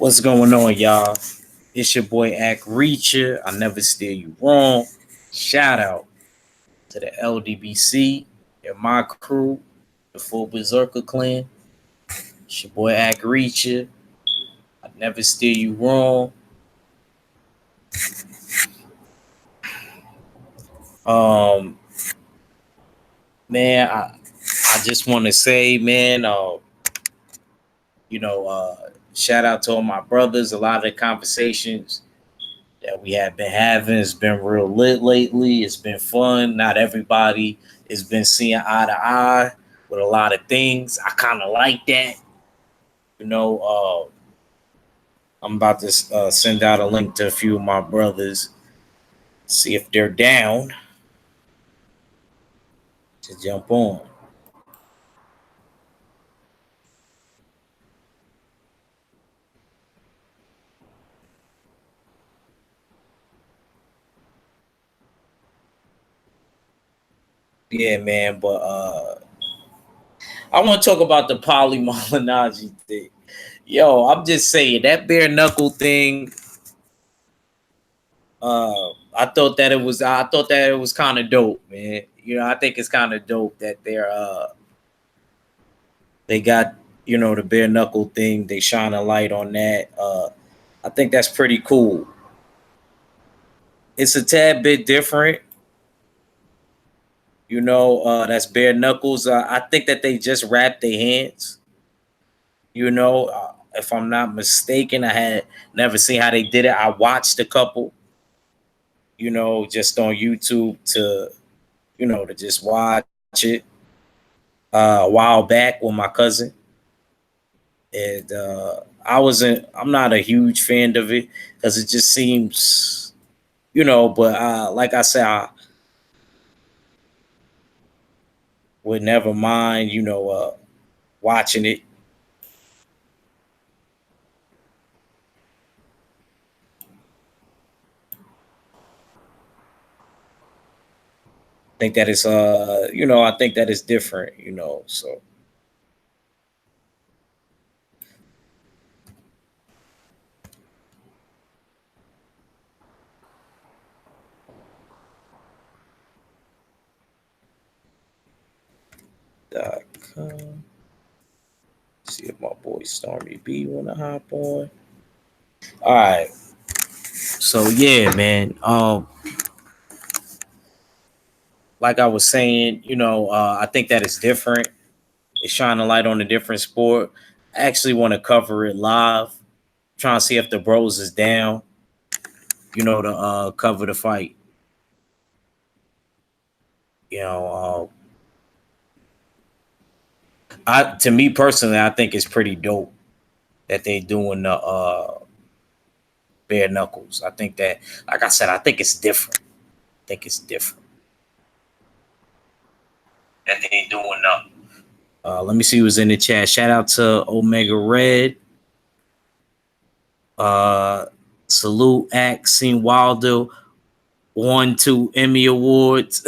What's going on, y'all? It's your boy Act Reacher. I never steer you wrong. Shout out to the LDBC and my crew, the full Berserker clan. It's your boy Act Reacher. I never steer you wrong. Um, man, I just want to say, man, you know, shout out to all my brothers. A lot of the conversations that we have been having has been real lit lately. It's been fun. Not everybody has been seeing eye to eye with a lot of things. I kind of like that. You know, I'm about to send out a link to a few of my brothers, see if they're down to jump on. Yeah, man, but I want to talk about the Poly Malignaggi thing. Yo, I'm just saying that bare knuckle thing. I thought that it was kind of dope, man. You know, I think it's kind of dope that they got, you know, the bare knuckle thing. They shine a light on that. I think that's pretty cool. It's a tad bit different, you know. That's bare knuckles. I think that they just wrapped their hands. You know, if I'm not mistaken, I had never seen how they did it. I watched a couple, you know, just on YouTube to just watch it a while back with my cousin, and I'm not a huge fan of it because it just seems, you know. But like I said, I would never mind, watching it. Think that it's I think that it's different, you know. So .com. See if my boy Stormy B wanna hop on. All right. So yeah, man. Like I was saying, I think that it's different. It's shining a light on a different sport. I actually want to cover it live. Trying to see if the bros is down, to cover the fight. You know, to me personally, I think it's pretty dope that they doing the bare knuckles. I think that, like I said, I think it's different. I think it's different that they doing the. Let me see who's in the chat. Shout out to Omega Red. Uh, Salute Act Seen Wilder won 2 Emmy Awards.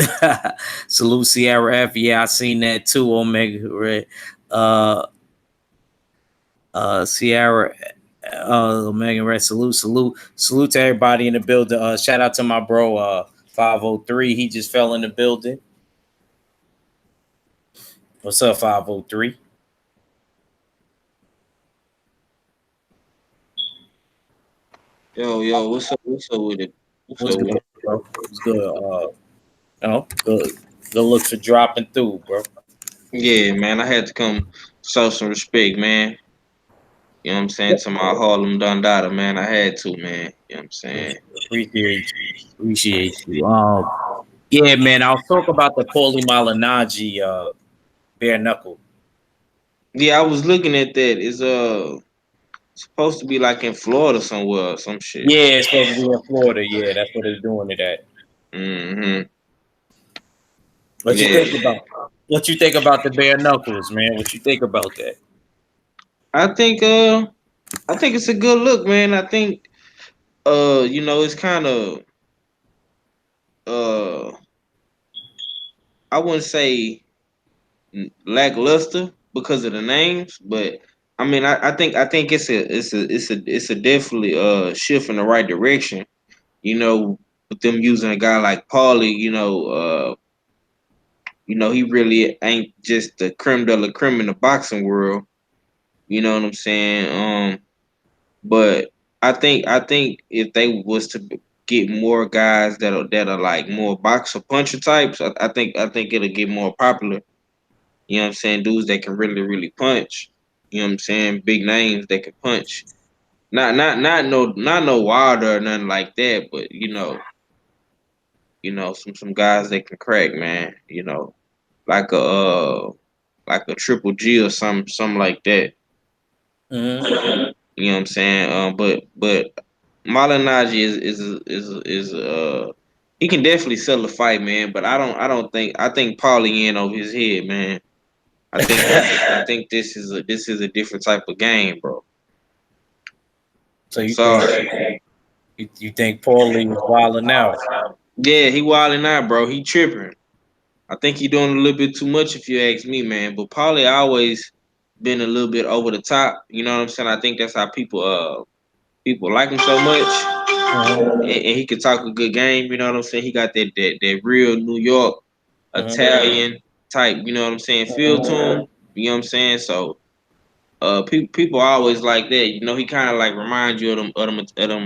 Salute Sierra F. Yeah, I seen that too. Omega Red. Uh, Sierra. Omega Red. Salute to everybody in the building. Shout out to my bro. 503. He just fell in the building. What's up, 503? Yo, what's up with it? What's What's up with good, it? bro? What's good? Good. Good looks for dropping through, bro. Yeah, man, I had to come show some respect, man. You know what I'm saying? To my Harlem Dundada, man. I had to, man. You know what I'm saying? Appreciate you. Appreciate you. Yeah, man. I'll talk about the Paulie Malignaggi bare knuckle. Yeah, I was looking at that. It's supposed to be like in Florida somewhere or some shit. Yeah, it's supposed to be in Florida. Yeah, that's what it's doing it at. Mm-hmm. What you Yeah. think about? What you think about the bare knuckles, man? What you think about that? I think I think it's a good look, man. I think it's kinda uh I wouldn't say lackluster because of the names, but I think it's a definitely shift in the right direction. You know, with them using a guy like Paulie, he really ain't just the creme de la creme in the boxing world. You know what I'm saying? But I think if they was to get more guys that are like more boxer puncher types, I think it'll get more popular. You know what I'm saying? Dudes that can really really punch. You know what I'm saying? Big names that can punch. Not no Wilder or nothing like that, but some guys that can crack, man. Like a Triple G or something like that. Mm-hmm. You know what I'm saying? But Malignaggi is he can definitely sell the fight, man. But I think Paulie in over his head, man. I think this is a different type of game, bro. So I'm you think sorry. you think Paulie is wilding out? Yeah, he wilding out, bro. He tripping. I think he doing a little bit too much, if you ask me, man. But Paulie always been a little bit over the top. You know what I'm saying? I think that's how people like him so much, Mm-hmm. and he can talk a good game. You know what I'm saying? He got that real New York Mm-hmm. Italian type. You know what I'm saying? Feel to Mm-hmm. him. You know what I'm saying? So people always like that. He kind of like reminds you of them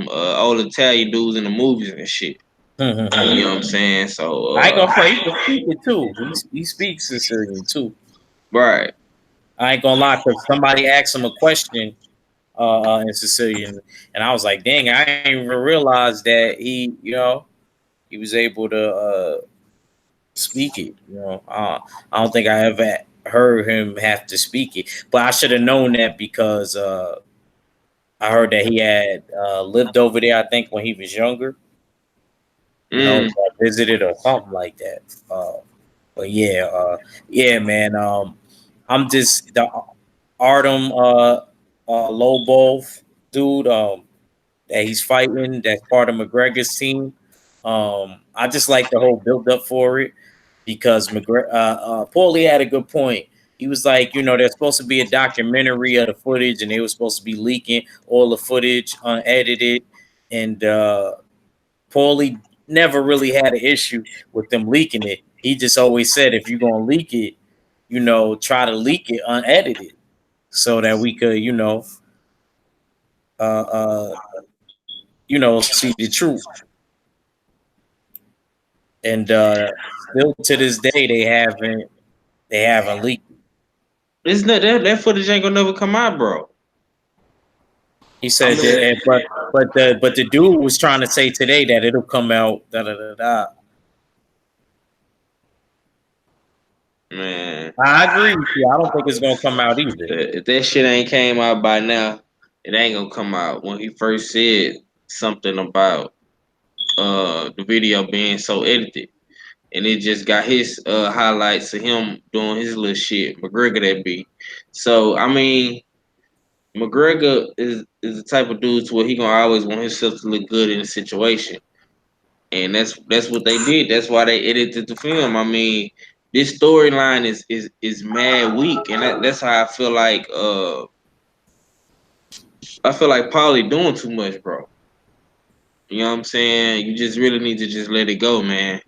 old Italian dudes in the movies and shit. Mm-hmm. You know what I'm saying? So I ain't gonna front. He can speak it too. He speaks Sicilian too. right. I ain't gonna lie, because somebody asked him a question in Sicilian, and I was like, "Dang, I didn't even realize that he was able to speak it." I don't think I ever heard him have to speak it, but I should have known that because I heard that he had lived over there. I think when he was younger, Mm. visited or something like that. But yeah, man. I'm just the Artem Lobov dude that he's fighting. That's part of McGregor's team. I just like the whole build up for it because Paulie had a good point. He was like, there's supposed to be a documentary of the footage, and they were supposed to be leaking all the footage unedited. And Paulie never really had an issue with them leaking it. He just always said, if you're gonna leak it, try to leak it unedited, so that we could, uh, uh, see the truth. And still to this day, they haven't leaked it. Isn't that footage ain't gonna never come out, bro? He I said mean, that, but the dude was trying to say today that it'll come out. Da da da da. man, I agree with you. I don't think it's gonna come out either. if that shit ain't came out by now, it ain't gonna come out. When he first said something about the video being so edited, and it just got his highlights of him doing his little shit, McGregor that be. So I mean, McGregor is the type of dude to where he gonna always want himself to look good in a situation. And that's what they did. That's why they edited the film. I mean, this storyline is mad weak, and that's how I feel like Paulie doing too much, bro. You know what I'm saying? You just really need to just let it go, man.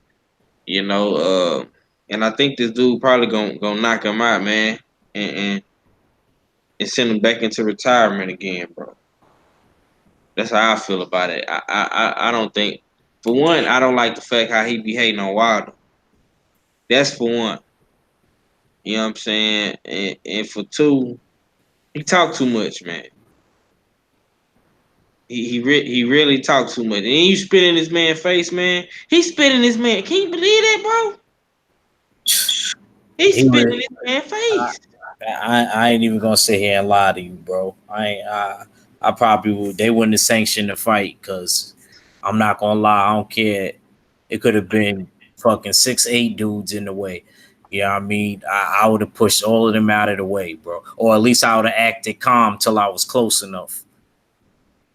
You know, and I think this dude probably gonna knock him out, man, and and, and send him back into retirement again, bro. That's how I feel about it. I don't think, for one, I don't like the fact how he be hating on Wilder. That's for one. You know what I'm saying? And for two, he talk too much, man. He really talk too much. And you spit in this man's face, man. He spit in this man. Can you believe that, bro? He He spit in was. this man's I, face. I ain't even gonna sit here and lie to you, bro. I ain't. I probably would. They wouldn't have sanctioned the fight because I'm not gonna lie. I don't care. It could have been fucking 6'8" dudes in the way. You know what I mean? I would have pushed all of them out of the way, bro. Or at least I would have acted calm till I was close enough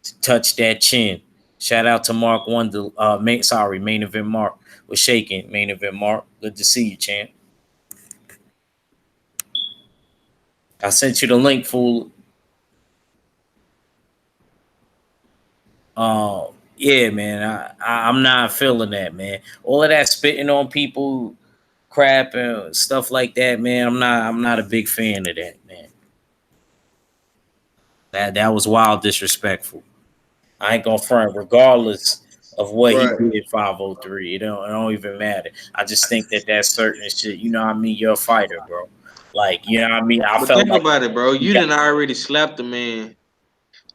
to touch that chin. Shout out to Mark Wonder. Main event Mark was shaking. Main event Mark. Good to see you, champ. I sent you the link, fool. Yeah, man. I'm not feeling that, man. All of that spitting on people, crap and stuff like that, man. I'm not a big fan of that, man. That was wild disrespectful. I ain't gonna front, regardless of what he Right. did. 503. It don't even matter. I just think that certain shit. You know what I mean? You're a fighter, bro. Like you know what I mean. I But felt think like about it, bro. he You got. didn't already slap the man.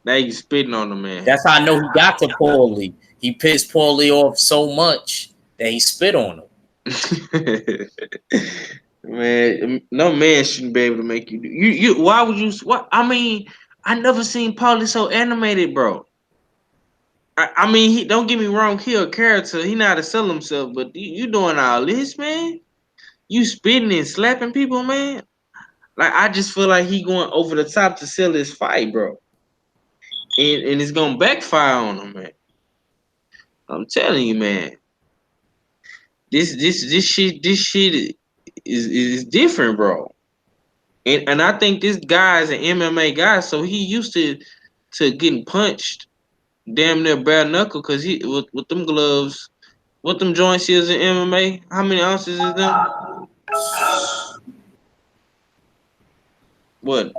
Now you spitting on the man. That's how I know he got to poorly. He pissed poorly off so much that he spit on him. Man, no man shouldn't be able to make you do. You. Why would you? What? I mean, I never seen Paulie so animated, bro. I mean, he don't get me wrong. He a character. He know how to sell himself. But you doing all this, man? You spitting and slapping people, man. Like I just feel like he going over the top to sell his fight, bro. And it's gonna backfire on him, man. I'm telling you, man. This shit is different, bro. And I think this guy is an MMA guy, so he used to getting punched damn near bare knuckle because he with them gloves, what them joints is in MMA. How many ounces is them? What?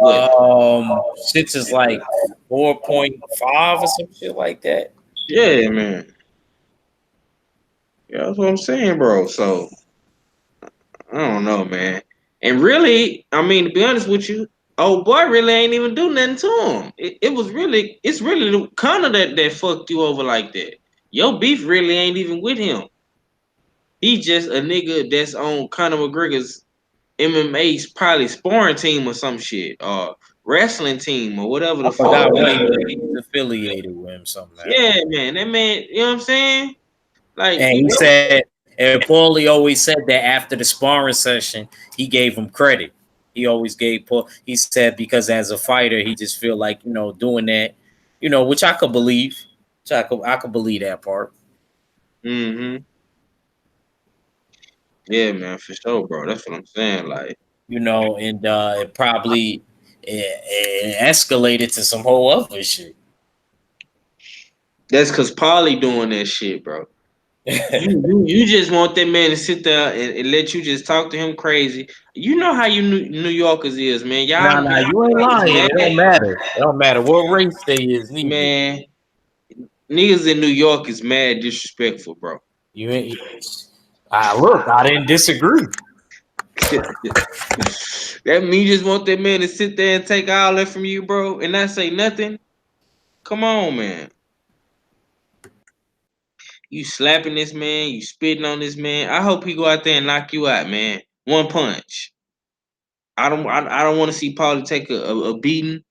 Shit is like 4.5 or some shit like that. Yeah, man. Yeah, that's what I'm saying, bro. So I don't know, man. And really, I mean, to be honest with you, old boy really ain't even do nothing to him. It's really the Connor that fucked you over like that. Your beef really ain't even with him. He just a nigga that's on Conor McGregor's MMA's probably sparring team or some shit, or wrestling team or whatever I the fuck. forgot what he's affiliated with him, something like that. Yeah, man, that man, you know what I'm saying? Like, And you he know, said, and Paulie always said that after the sparring session, he gave him credit. He always gave Paul. He said because as a fighter, he just feel like doing that, which I could believe. Which I could believe that part. hmm yeah, man, for sure, bro. That's what I'm saying. Like, And it probably it escalated to some whole other shit. that's cause Paulie doing that shit, bro. You just want that man to sit there and let you just talk to him crazy. You know how you New Yorkers is, man. Nah, Y'all nah, you ain't lying. mad, It don't matter. It don't matter what race they is, neither. man. Niggas in New York is mad disrespectful, bro. You ain't. Look, I didn't disagree. That mean you just want that man to sit there and take all that from you, bro, and not say nothing. Come on, man. You slapping this man, you spitting on this man. I hope he go out there and knock you out, man. One punch. I don't want to see Paulie take a beating.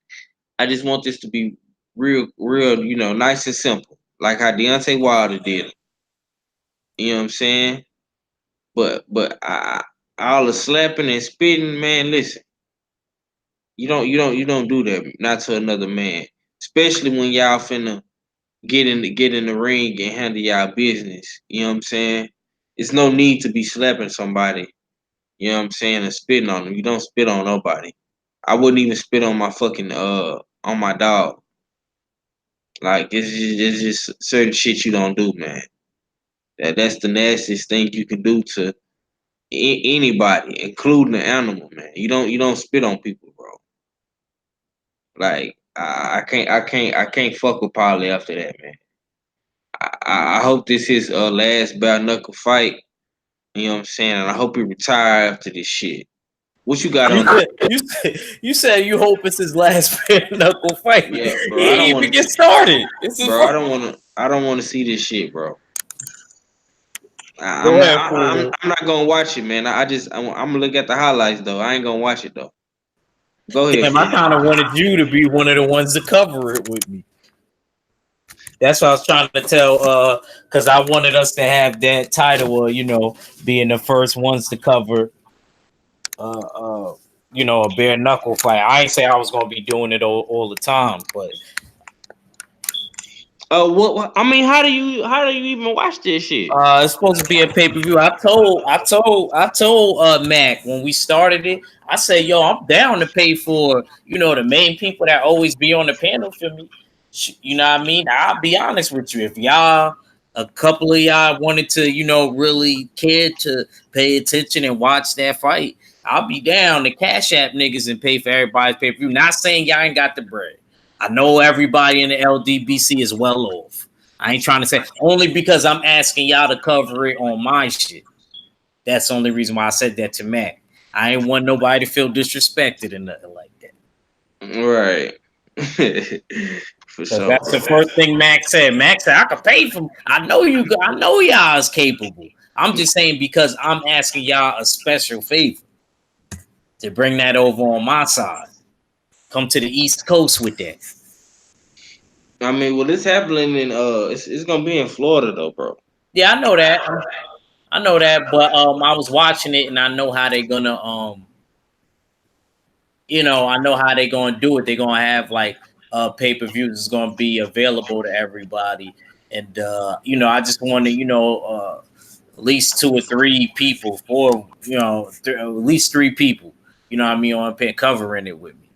I just want this to be real, nice and simple. Like how Deontay Wilder did it. You know what I'm saying? But all the slapping and spitting, man, listen. You don't do that not to another man. Especially when y'all finna get in the ring and handle y'all business. You know what I'm saying? It's no need to be slapping somebody, you know what I'm saying, and spitting on them. You don't spit on nobody. I wouldn't even spit on my fucking on my dog. Like it's just certain shit you don't do, man. That's the nastiest thing you can do to anybody, including the animal, man. You don't spit on people, bro. Like I can't fuck with Polly after that, man. I hope this is last bare knuckle fight. You know what I'm saying? And I hope he retire after this shit. What you got You on this? said you said you hope it's his last bare knuckle fight. Yeah, bro. He I ain't don't even want get to, started. This is bro. I don't want to see this shit, bro. I, I'm go not. ahead, I, I'm. fool. I'm not gonna watch it, man. I'm gonna look at the highlights though. I ain't gonna watch it though. Go ahead, Damn, I fool. kind of wanted you to be one of the ones to cover it with me. That's what I was trying to tell. Because I wanted us to have that title. Being the first ones to cover. Uh, uh, a bare knuckle fight. I ain't say I was gonna be doing it all the time, but I mean, how do you even watch this shit? it's supposed to be a pay per view. I told Mac when we started it. I said, "Yo, I'm down to pay for the main people that always be on the panel for me." You know what I mean? I'll be honest with you. If y'all, a couple of y'all wanted to, really care to pay attention and watch that fight, I'll be down to cash app niggas and pay for everybody's pay per view. Not saying y'all ain't got the bread. I know everybody in the LDBC is well off. I ain't trying to say only because I'm asking y'all to cover it on my shit. That's the only reason why I said that to Mac. I ain't want nobody to feel disrespected or nothing like that. Right. For Because sure, that's bro. the first thing Max said. Max said, I could pay for. I know you. I know y'all is capable. I'm just saying because I'm asking y'all a special favor to bring that over on my side. Come to the East Coast with that. I mean, well, it's happening in it's gonna be in Florida though, bro. Yeah, I know that. I know that. But I was watching it and I know how they're gonna I know how they're gonna do it. They're gonna have like pay-per-views is gonna be available to everybody. And I just want to, at least two or three people, four, at least three people, what I mean, on covering it with me,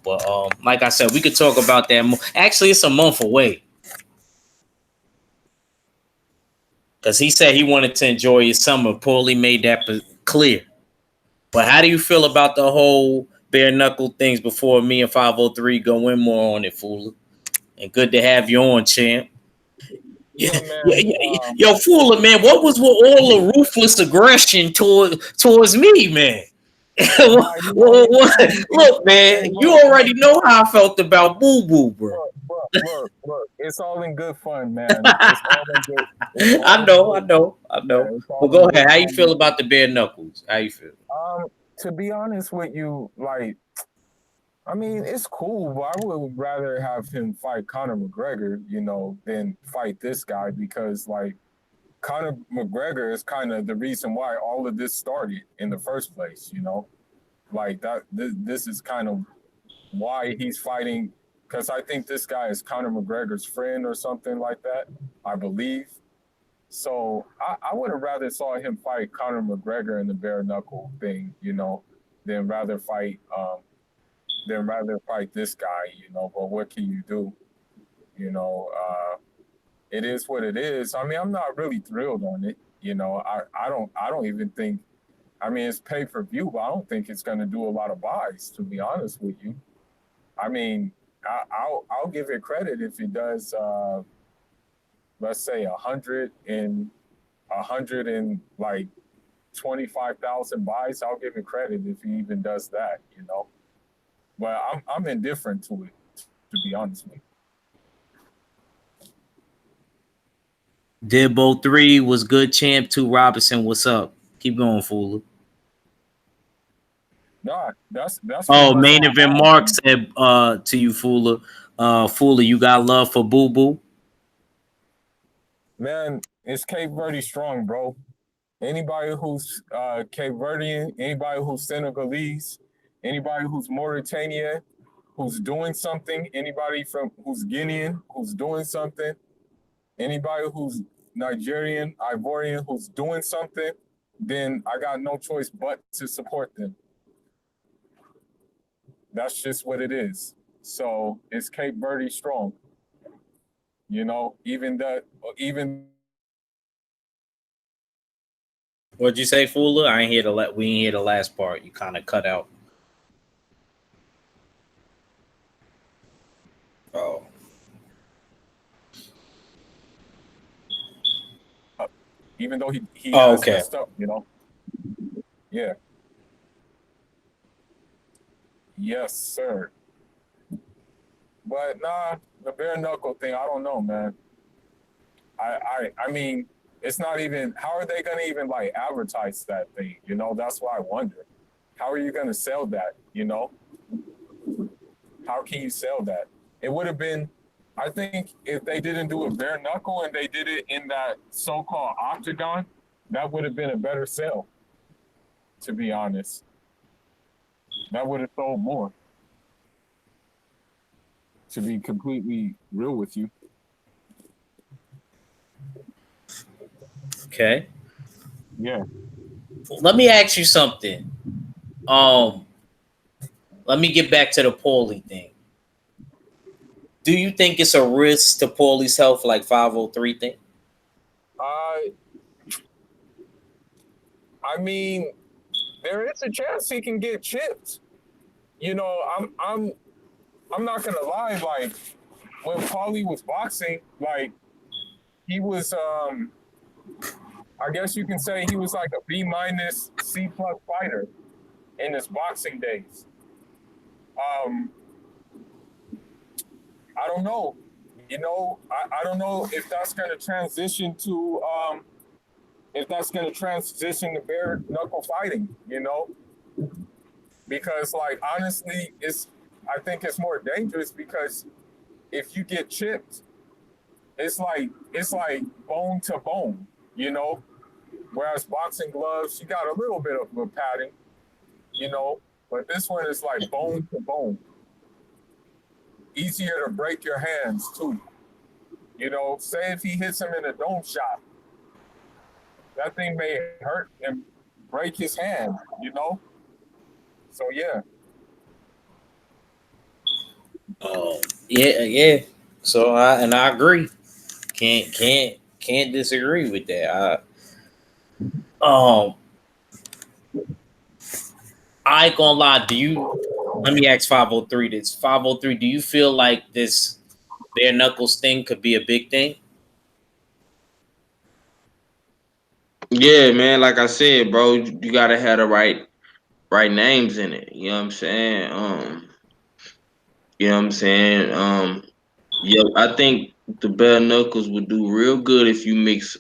But like I said, we could talk about that. Actually, it's a month away because he said he wanted to enjoy his summer. Poorly made that clear. But how do you feel about the whole bare knuckle things before me and 503 go in more on it, Fooler? And good to have you on, champ. Yeah, Yeah, yeah, man. yeah. Yo, Fooler, man, what was with all the ruthless aggression towards me, man? Nah, you know, Look, hey, man, you already know how I felt about Boo Boo, bro. look. It's all in good fun, man. It's all in good. It's all I in know, I good. know, I Yeah, know. it's Well, all in go good ahead. How you fun. feel about the bare knuckles? How you feel? To be honest with you, like, I mean, it's cool, but I would rather have him fight Conor McGregor, than fight this guy because, like, Conor McGregor is kind of the reason why all of this started in the first place. Like that. This is kind of why he's fighting because I think this guy is Conor McGregor's friend or something like that. I believe. So I would have rather saw him fight Conor McGregor in the bare knuckle thing, than rather fight this guy. But what can you do? You know, it is what it is. I mean, I'm not really thrilled on it. I don't even think. I mean, it's pay per view, but I don't think it's going to do a lot of buys. To be honest with you, I mean, I'll give it credit if it does. Let's say 100 and like 25,000 buys. I'll give it credit if he even does that. But I'm indifferent to it, to be honest with you. Dibbo 3 was good, champ. 2 Robinson, what's up? Keep going, Fooler. Nah, that's pretty Oh, much main all event I have, Mark man. said to you, Fooler. Fooler, you got love for Boo Boo? Man, it's Cape Verde strong, bro. Anybody who's Cape Verdean, anybody who's Senegalese, anybody who's Mauritanian, who's doing something, anybody from who's Guinean, who's doing something, anybody who's Nigerian, Ivorian, who's doing something, then I got no choice but to support them. That's just what it is. So it's Cape Verde strong. Even What'd you say, Fooler? I ain't hear we ain't hear the last part. You kind of cut out. Oh. even though he Oh, has okay. messed up. Yeah. Yes, sir. But nah, the bare knuckle thing, I don't know, man. I mean, it's not even. How are they gonna even like advertise that thing? That's why I wonder. How are you gonna sell that? How can you sell that? It would have been. I think if they didn't do a bare knuckle and they did it in that so-called octagon, that would have been a better sell. To be honest, that would have sold more. To be completely real with you. Okay. Yeah. Let me ask you something. Um, Let me get back to the Paulie thing. Do you think it's a risk to Paulie's health, like 503 thing? Uh, I mean, there is a chance he can get chipped. You know, I'm not gonna lie. Like when Paulie was boxing, like he was, I guess you can say he was like a B minus C plus fighter in his boxing days. Um, I don't know. You know, I don't know if that's gonna transition to if that's gonna transition to bare knuckle fighting. You know, because like honestly, it's I think it's more dangerous because if you get chipped, it's like bone to bone, you know. Whereas boxing gloves, you got a little bit of a padding, you know, but this one is like bone to bone. Easier to break your hands too. You know, say if he hits him in a dome shot, that thing may hurt and break his hand, you know? So yeah. Yeah, yeah. So I agree. Can't disagree with that. Um, I ain't gonna lie. Do you? Let me ask 503 this. 503. Do you feel like this bare knuckles thing could be a big thing? Yeah, man. Like I said, bro, you gotta have the right names in it. You know what I'm saying? You know what I'm saying? Yeah, I think the bare knuckles would do real good if you mix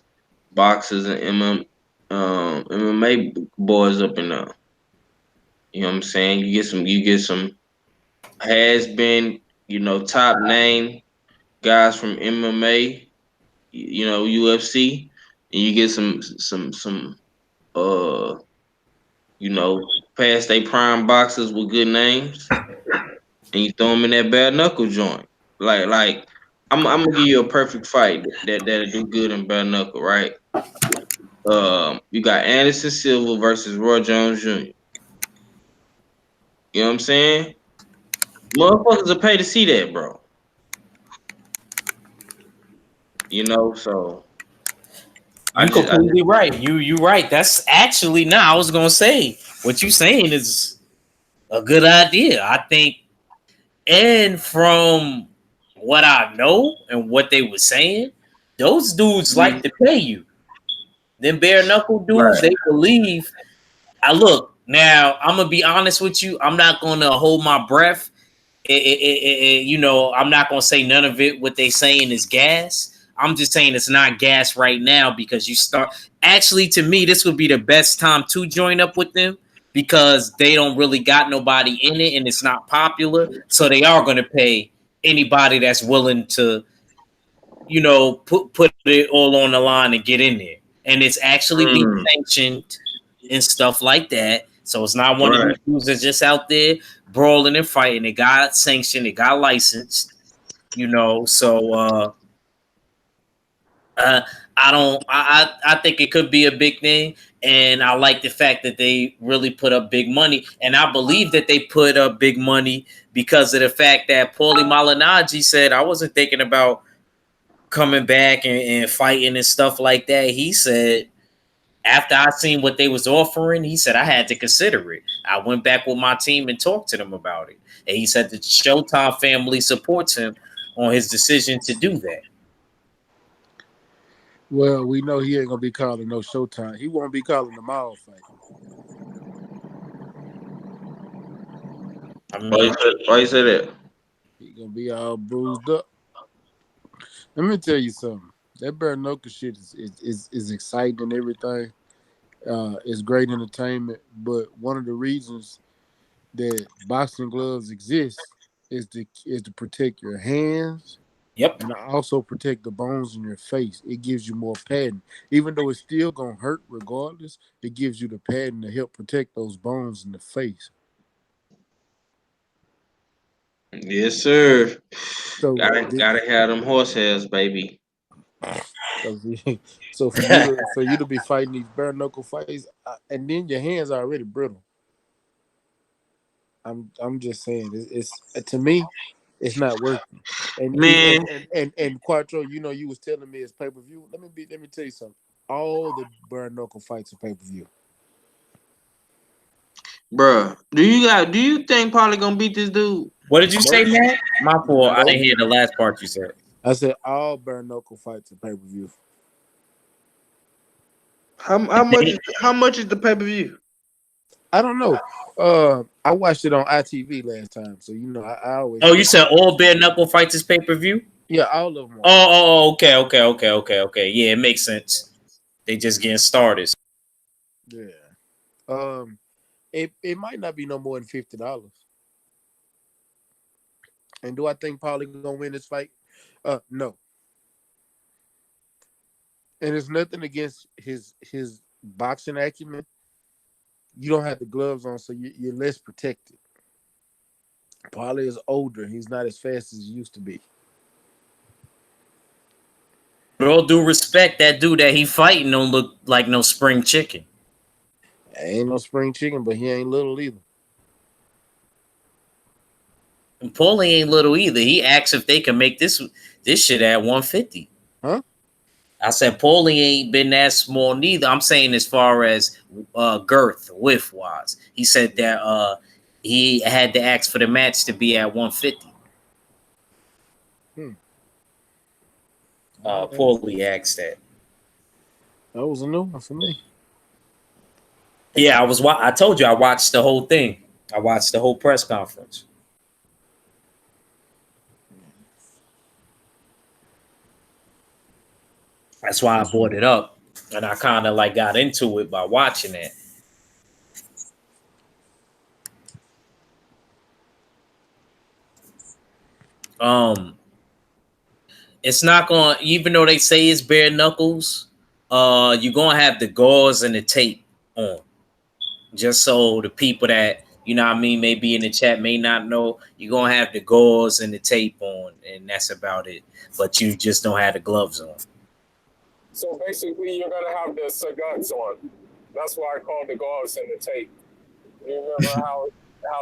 boxers and MMA boys up in there. You know what I'm saying? You get some has been, top name guys from MMA, UFC, and you get some uh past they prime boxers with good names, and you throw them in that bare knuckle joint. Like I'm gonna give you a perfect fight that'll do good in bare knuckle, right? You got Anderson Silva versus Roy Jones Jr. You know what I'm saying? Motherfuckers will pay to see that, bro. So I You just I completely right. You right. That's actually now I was gonna say what you saying is a good idea. I think, and from what I know and what they were saying, those dudes like Mhm. to pay you. Them bare knuckle dudes, Right. they believe. I look now. I'm gonna be honest with you. I'm not gonna hold my breath. I'm not gonna say none of it. What they saying is gas. I'm just saying it's not gas right now because you start. Actually, to me, this would be the best time to join up with them because they don't really got nobody in it and it's not popular. So they are gonna pay anybody that's willing to, put it all on the line and get in there. And it's actually being Mm, sanctioned and stuff like that. So it's not one of right. these dudes that's just out there brawling and fighting. It got sanctioned, it got licensed, So uh, I don't. I think it could be a big thing, and I like the fact that they really put up big money, and I believe that they put up big money because of the fact that Paulie Malignaggi said I wasn't thinking about coming back and fighting and stuff like that. He said after I seen what they was offering, he said I had to consider it. I went back with my team and talked to them about it, and he said the Showtime family supports him on his decision to do that. Well, we know he ain't gonna be calling no Showtime. He won't be calling them all fight. I Why you mean, say, why you say that? He gonna be all bruised up. Let me tell you something. That bare knuckle shit is exciting and everything. It's great entertainment, but one of the reasons that boxing gloves exist is to protect your hands yep. and also protect the bones in your face. It gives you more padding, even though it's still gonna hurt regardless. It gives you the padding to help protect those bones in the face. Yes, sir. So, Gotta have them horse hairs, baby. so, so for you to be fighting these bare knuckle fights, and then your hands are already brittle. I'm just saying, it's to me. It's not working. And Man, and Quattro, you know, you was telling me it's pay per view. Let me tell you something. All the bare knuckle fights are pay per view. bruh, do you think Paulie gonna beat this dude? What did you say, Nope. man? My fault. I Nope. didn't hear the last part you said. I said all bare knuckle fights are pay per view. How much is the pay per view? I don't know. I watched it on ITV last time, so you know I always Oh, you check. said all bare knuckle fights is pay per view? Yeah, all of them are. Okay. Yeah, it makes sense. They just getting started. Yeah. Um, it might not be no more than $50. And do I think Paulie gonna win this fight? No. And it's nothing against his boxing acumen. You don't have the gloves on, so you're less protected. Paulie is older. He's not as fast as he used to be. With all due respect, that dude that he fighting don't look like no spring chicken. Ain't no spring chicken, but he ain't little either. And Paulie ain't little either. He asked if they can make this shit at 150. Huh? I said Paulie ain't been that small neither. I'm saying as far as girth, width wise. He said that he had to ask for the match to be at 150. Paulie asked that. That was a new one for me. Yeah, I told you I watched the whole thing. I watched the whole press conference. That's why I brought it up, and I kind of like got into it by watching it. It's not going, even though they say it's bare knuckles, you're gonna have the gauze and the tape on, just so the people that you know what I mean maybe in the chat may not know. You're gonna have the gauze and the tape on, and that's about it. But you just don't have the gloves on. So basically, you're gonna have the saguts on. That's why I called the gauze and the tape. You remember how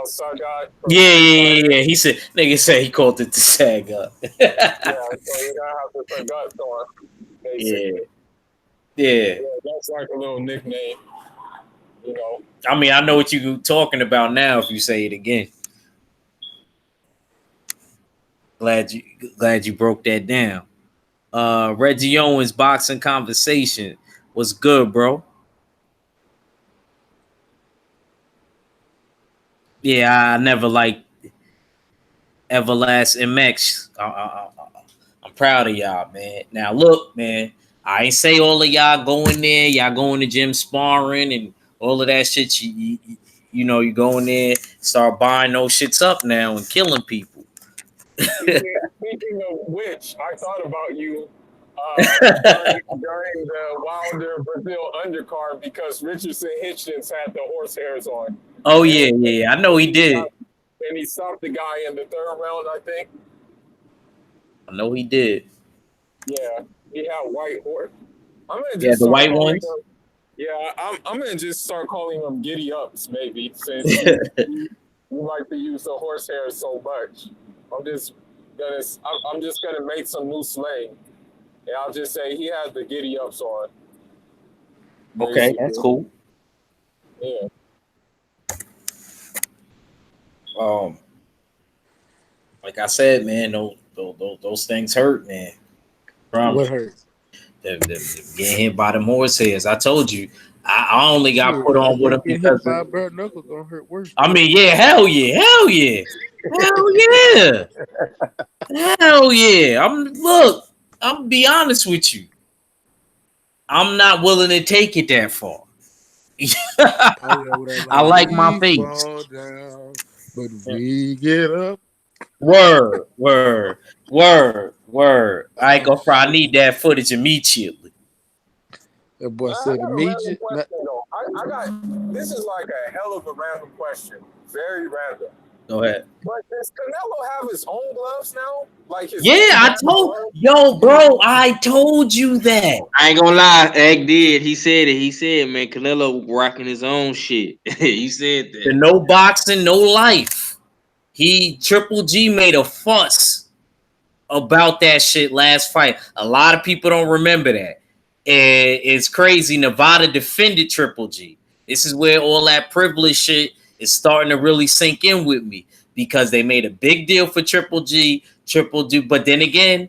Sagat? Yeah. He said, nigga said he called it the sag up. Yeah, so you're gonna have the saguts on, basically. Yeah. That's like a little nickname, you know. I mean, I know what you're talking about now if you say it again. Glad you broke that down. Reggie Owens boxing conversation was good, bro. Yeah, I never liked Everlast MX. I'm proud of y'all, man. Now look, man, I ain't say all of y'all go in there, y'all go in the gym sparring and all of that shit. You know, you go in there, start buying those shits up now and killing people. Speaking of which, I thought about you during the Wilder Brazil undercard because Richardson Hitchens had the horse hairs on. Oh yeah. I know he did. And he stopped the guy in the third round, I think. I know he did. Yeah, he had white horse. I'm gonna just Yeah, the start white calling ones. them. Yeah, I'm gonna just start calling them giddy ups, maybe, since you like to use the horsehair so much. I'm just gonna make some new slang, and I'll just say he had the giddy ups on. Okay, that's cool. Yeah. Like I said, man, those things hurt, man. What hurts? Getting hit by the horse I told you, I only got put on with him Getting because hit by a bare knuckle gonna hurt worse. I mean, yeah, hell yeah. Hell yeah. I'm gonna be honest with you. I'm not willing to take it that far. I like my face. Fall down, but we get up. Word. I ain't gonna fry. I need that footage immediately. That boy said immediate. I got this is like a hell of a random question. Very random. Go ahead. But does Canelo have his own gloves now? Like his I told you that. I ain't gonna lie, Egg did. He said it. He said, man, Canelo rocking his own shit. He said that. The no boxing, no life. Triple G made a fuss about that shit last fight. A lot of people don't remember that. And it's crazy. Nevada defended Triple G. This is where all that privilege shit is starting to really sink in with me because they made a big deal for Triple G. But then again,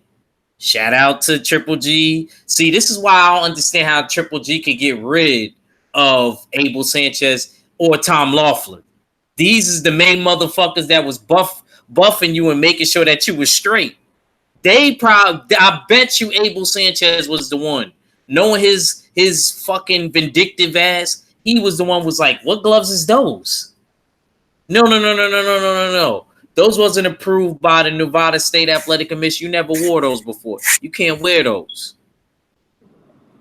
shout out to Triple G. See, this is why I don't understand how Triple G could get rid of Abel Sanchez or Tom Laughlin. These is the main motherfuckers that was buffing you and making sure that you was straight. I bet you Abel Sanchez was the one. Knowing his fucking vindictive ass, he was the one who was like, what gloves is those? No. Those wasn't approved by the Nevada State Athletic Commission. You never wore those before. You can't wear those.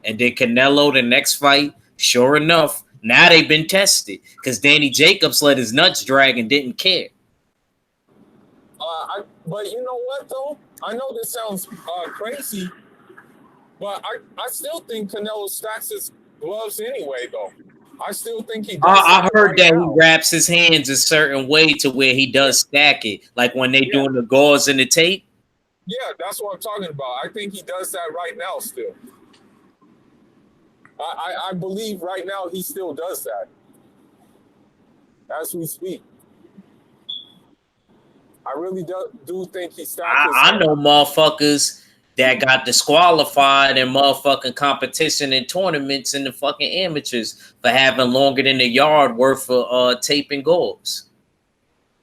And then Canelo, the next fight, sure enough, now they've been tested because Danny Jacobs let his nuts drag and didn't care. But you know what, though? I know this sounds crazy, but I still think Canelo stacks his gloves anyway, though. I still think he does. I heard that he wraps his hands a certain way to where he does stack it, like when they doing the gauze and the tape. Yeah, that's what I'm talking about. I think he does that right now still. I believe right now he still does that as we speak. I really do think he stacks. I know motherfuckers that got disqualified in motherfucking competition and tournaments in the fucking amateurs for having longer than a yard worth of tape and goals.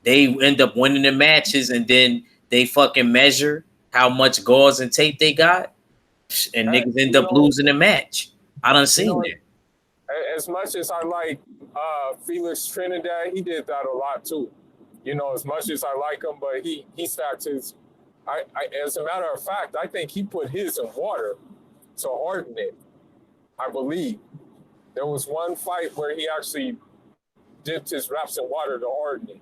They end up winning the matches and then they fucking measure how much gauze and tape they got, and niggas end up losing the match. I done seen that. As much as I like Felix Trinidad, he did that a lot too. You know, as much as I like him, but he stacked his. As a matter of fact, I think he put his in water to harden it. I believe there was one fight where he actually dipped his wraps in water to harden it.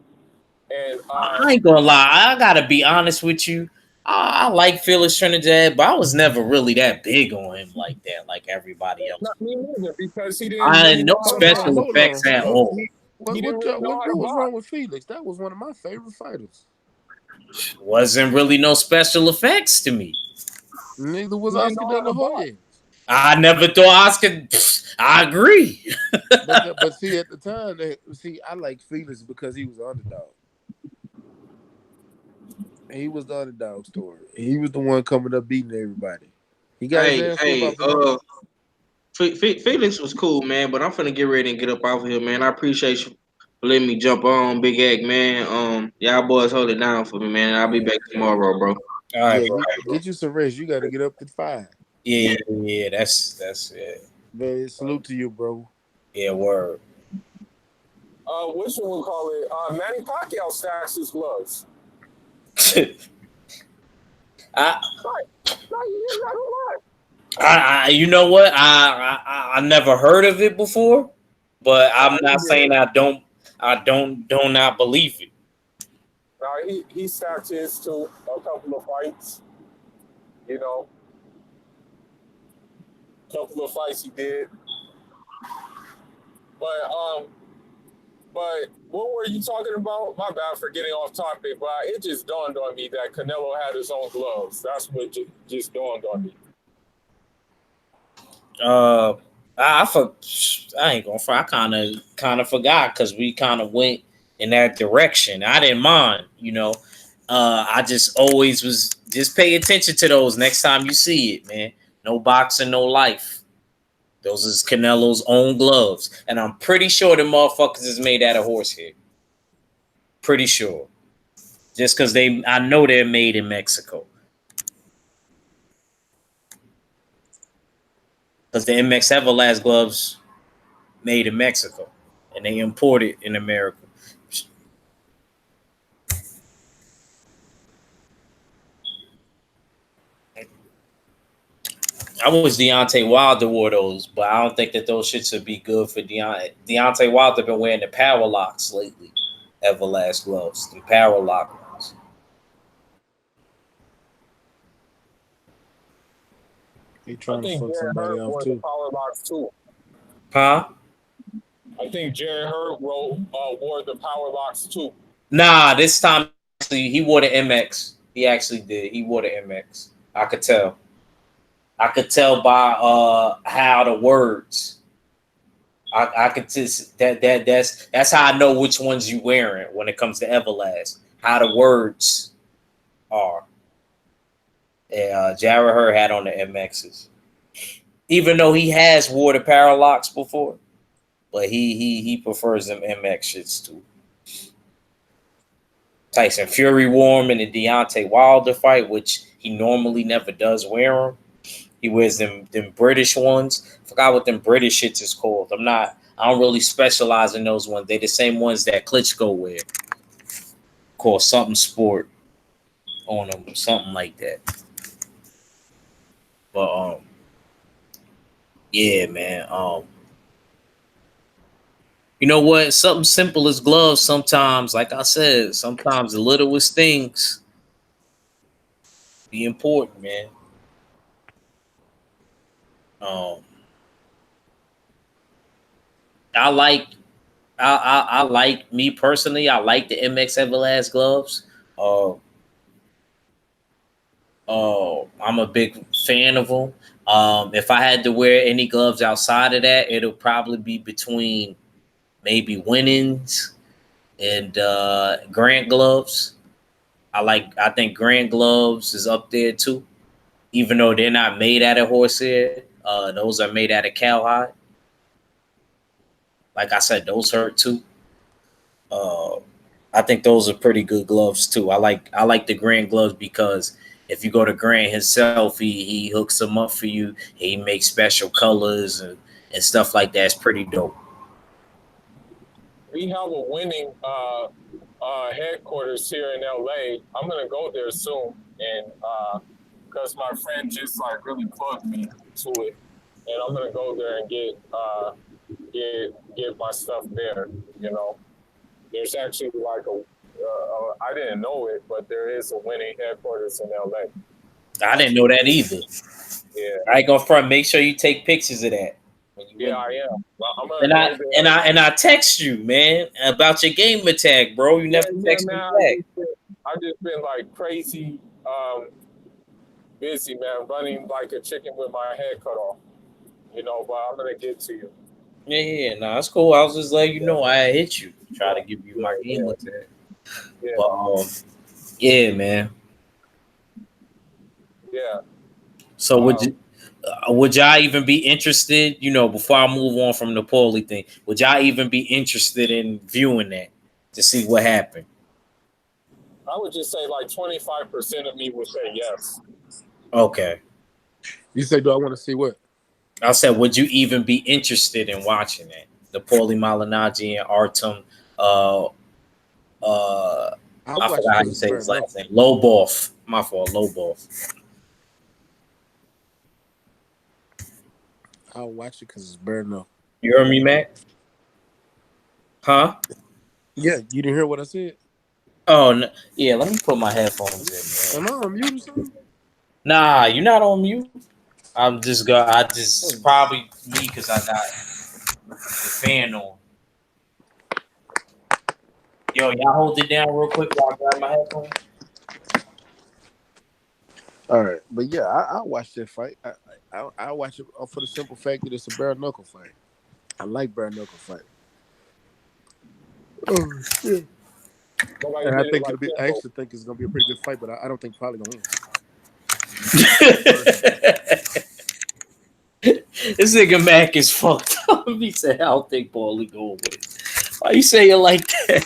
And I ain't gonna lie, I gotta be honest with you. I like Felix Trinidad, but I was never really that big on him like that, like everybody else. Not me neither, because he didn't. I had no special effects at all. What was wrong with Felix? That was one of my favorite fighters. Wasn't really no special effects to me. Neither was Oscar De La Hoya. I never thought Oscar. I agree. but see, at the time, I like Felix because he was the underdog. He was the underdog story. He was the one coming up beating everybody. He got Felix was cool, man, but I'm finna get ready and get up off of here, man. I appreciate you for letting me jump on, Big Egg, man. Y'all boys hold it down for me, man. I'll be back tomorrow, bro. All right, bro. Get you some rest. You got to get up at 5. Yeah, that's it. Man, salute to you, bro. Yeah, word. Which one we call it? Manny Pacquiao stacks his gloves. You know what? I never heard of it before, but I'm not saying I don't not believe it. He stacked his too a couple of fights. You know, a couple of fights he did. But what were you talking about? My bad for getting off topic, but it just dawned on me that Canelo had his own gloves. That's what just dawned on me. I ain't gonna. I kind of forgot because we kind of went in that direction. I didn't mind, you know. I just always was just pay attention to those next time you see it, man. No boxing, no life. Those is Canelo's own gloves. And I'm pretty sure the motherfuckers is made out of horsehair. Pretty sure. Just because I know they're made in Mexico. Because the MX Everlast gloves made in Mexico. And they imported in America. I wish Deontay Wilder wore those, but I don't think that those shits would be good for Deontay. Deontay Wilder been wearing the power locks lately. Everlast gloves. The power lock ones. He trying to fuck somebody off too. Power locks too. Huh? I think Jared Hurd wore the power locks too. Nah, this time actually he wore the MX. He actually did. He wore the MX. I could tell. I could tell by how the words. I could just that's how I know which ones you wearing when it comes to Everlast. How the words are. Yeah, Jared Hurd had on the MXs, even though he has wore the Parallax before, but he prefers them MX shits too. Tyson Fury wore them in the Deontay Wilder fight, which he normally never does wear them. He wears them British ones. Forgot what them British shits is called. I don't really specialize in those ones. They the same ones that Klitschko wear. Called something sport on them, something like that. But yeah, man. You know what? Something simple as gloves. Sometimes, like I said, sometimes the littlest things be important, man. Um, I like I like me personally. I like the MX Everlast gloves. Uh, I'm a big fan of them. If I had to wear any gloves outside of that, it'll probably be between maybe Winnings and Grant gloves. I think Grant gloves is up there too, even though they're not made out of horsehair. Those are made out of cowhide. Like I said, those hurt too. Uh, I think those are pretty good gloves too. I like the Grant gloves because if you go to Grant himself, he hooks them up for you. He makes special colors and stuff like that. It's pretty dope. We have a winning headquarters here in LA. I'm gonna go there soon, and because my friend just like really plugged me to it, and I'm gonna go there and get my stuff there. You know, there's actually like I didn't know it, but there is a winning headquarters in LA. I didn't know that either. Yeah, I ain't gonna front. Make sure you take pictures of that when you yeah, in I there. am. Well, I'm gonna go I text you, man, about your game attack, bro. You there. never Yeah, text man. me back. I just been like crazy busy, man, running like a chicken with my head cut off. You know, but I'm gonna get to you. Yeah, no, that's cool. I was just letting you Yeah, know I hit you, try to give you yeah, my game yeah, attack. yeah, But yeah, man. yeah. So Um, would y'all even be interested? You know, before I move on from the Paulie thing, would y'all even be interested in viewing that to see what happened? I would just say like 25% of me would say yes. Okay, You say, do I want to see what? I said, would you even be interested in watching that? The Paulie Malignaggi and Artem, uh, uh, I'll I watch it forgot how because you it's say bare his last knuckle. name. Lobov. My fault. Lobov. I'll watch it because it's bare knuckle. You heard me, Mac? Huh? Yeah, you didn't hear what I said? Oh, no. Yeah. Let me put my headphones in, Am man. I on mute or something? Nah, you're not on mute. I Oh, just probably me because I got the fan on. Yo, y'all hold it down real quick while I grab my headphones. all right, but yeah, I watch that fight. I watch it for the simple fact that it's a bare knuckle fight. I like bare knuckle fight. Oh shit! Nobody And I did it think like it'll be. I Kimbo. actually think it's gonna be a pretty good fight, but I don't think probably gonna win. Personally, This nigga Mac is fucked up. He said, "I don't think Paulie going with." Why you say it like that?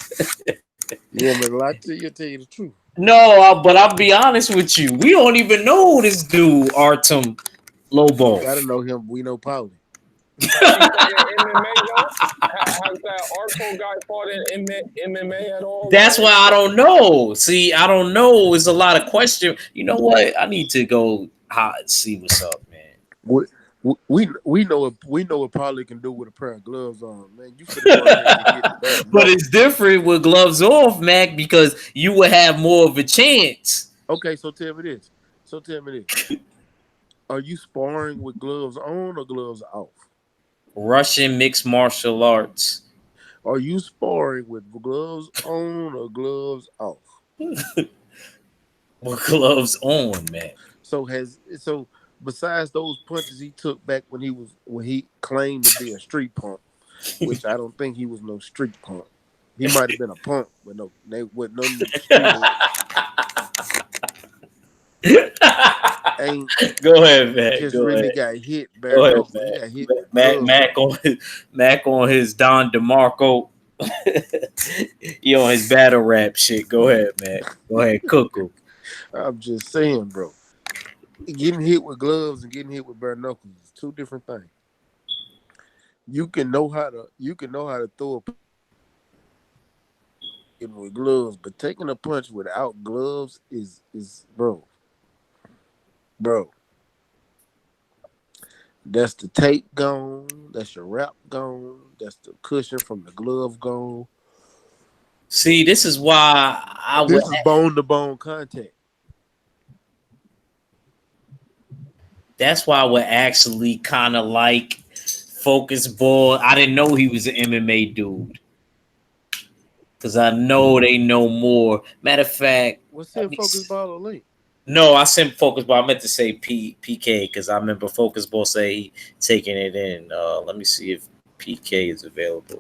you want me to lie to you? Tell you the truth. No, but I'll be honest with you. We don't even know who this dude Artem You Lobov. gotta know him. We know Paulie. Has he fought in MMA though? Has that Arco guy fought in MMA at all? That's why I don't know. See, I don't know. It's a lot of question. You know what? I need to go see what's up, man. We, we know what Paulie can do with a pair of gloves on. Man, you finna go ahead and get hit bare But knuckle. it's different with gloves off, Mac, because you would have more of a chance. Okay, so tell me this. Are you sparring with gloves on or gloves off? Russian mixed martial arts. Are you sparring with gloves on or gloves off? With gloves on, man. So besides those punches he took back when he claimed to be a street punk, which I don't think he was no street punk. He might have been a punk, but no, they with none street ain't Go ahead, man. just Go really ahead. got hit bare Go ahead, knuckle. He got hit man. with gloves on. Mac on his Don DeMarco. He on his battle rap shit. Go ahead, man. Go ahead, cook him. I'm just saying, bro. Getting hit with gloves and getting hit with bare knuckles is two different things. You can know how to throw a punch with gloves, but taking a punch without gloves is bro. That's the tape gone. That's your wrap gone. That's the cushion from the glove gone. See, this is why I would. This is bone to bone contact. That's why I would actually kind of like Focus Ball. I didn't know he was an MMA dude because I know they know more. Matter of fact, What's let in me. focus ball or link? No, I said Focus Ball. I meant to say PK because I remember Focus Ball say he taking it in. Let me see if PK is available.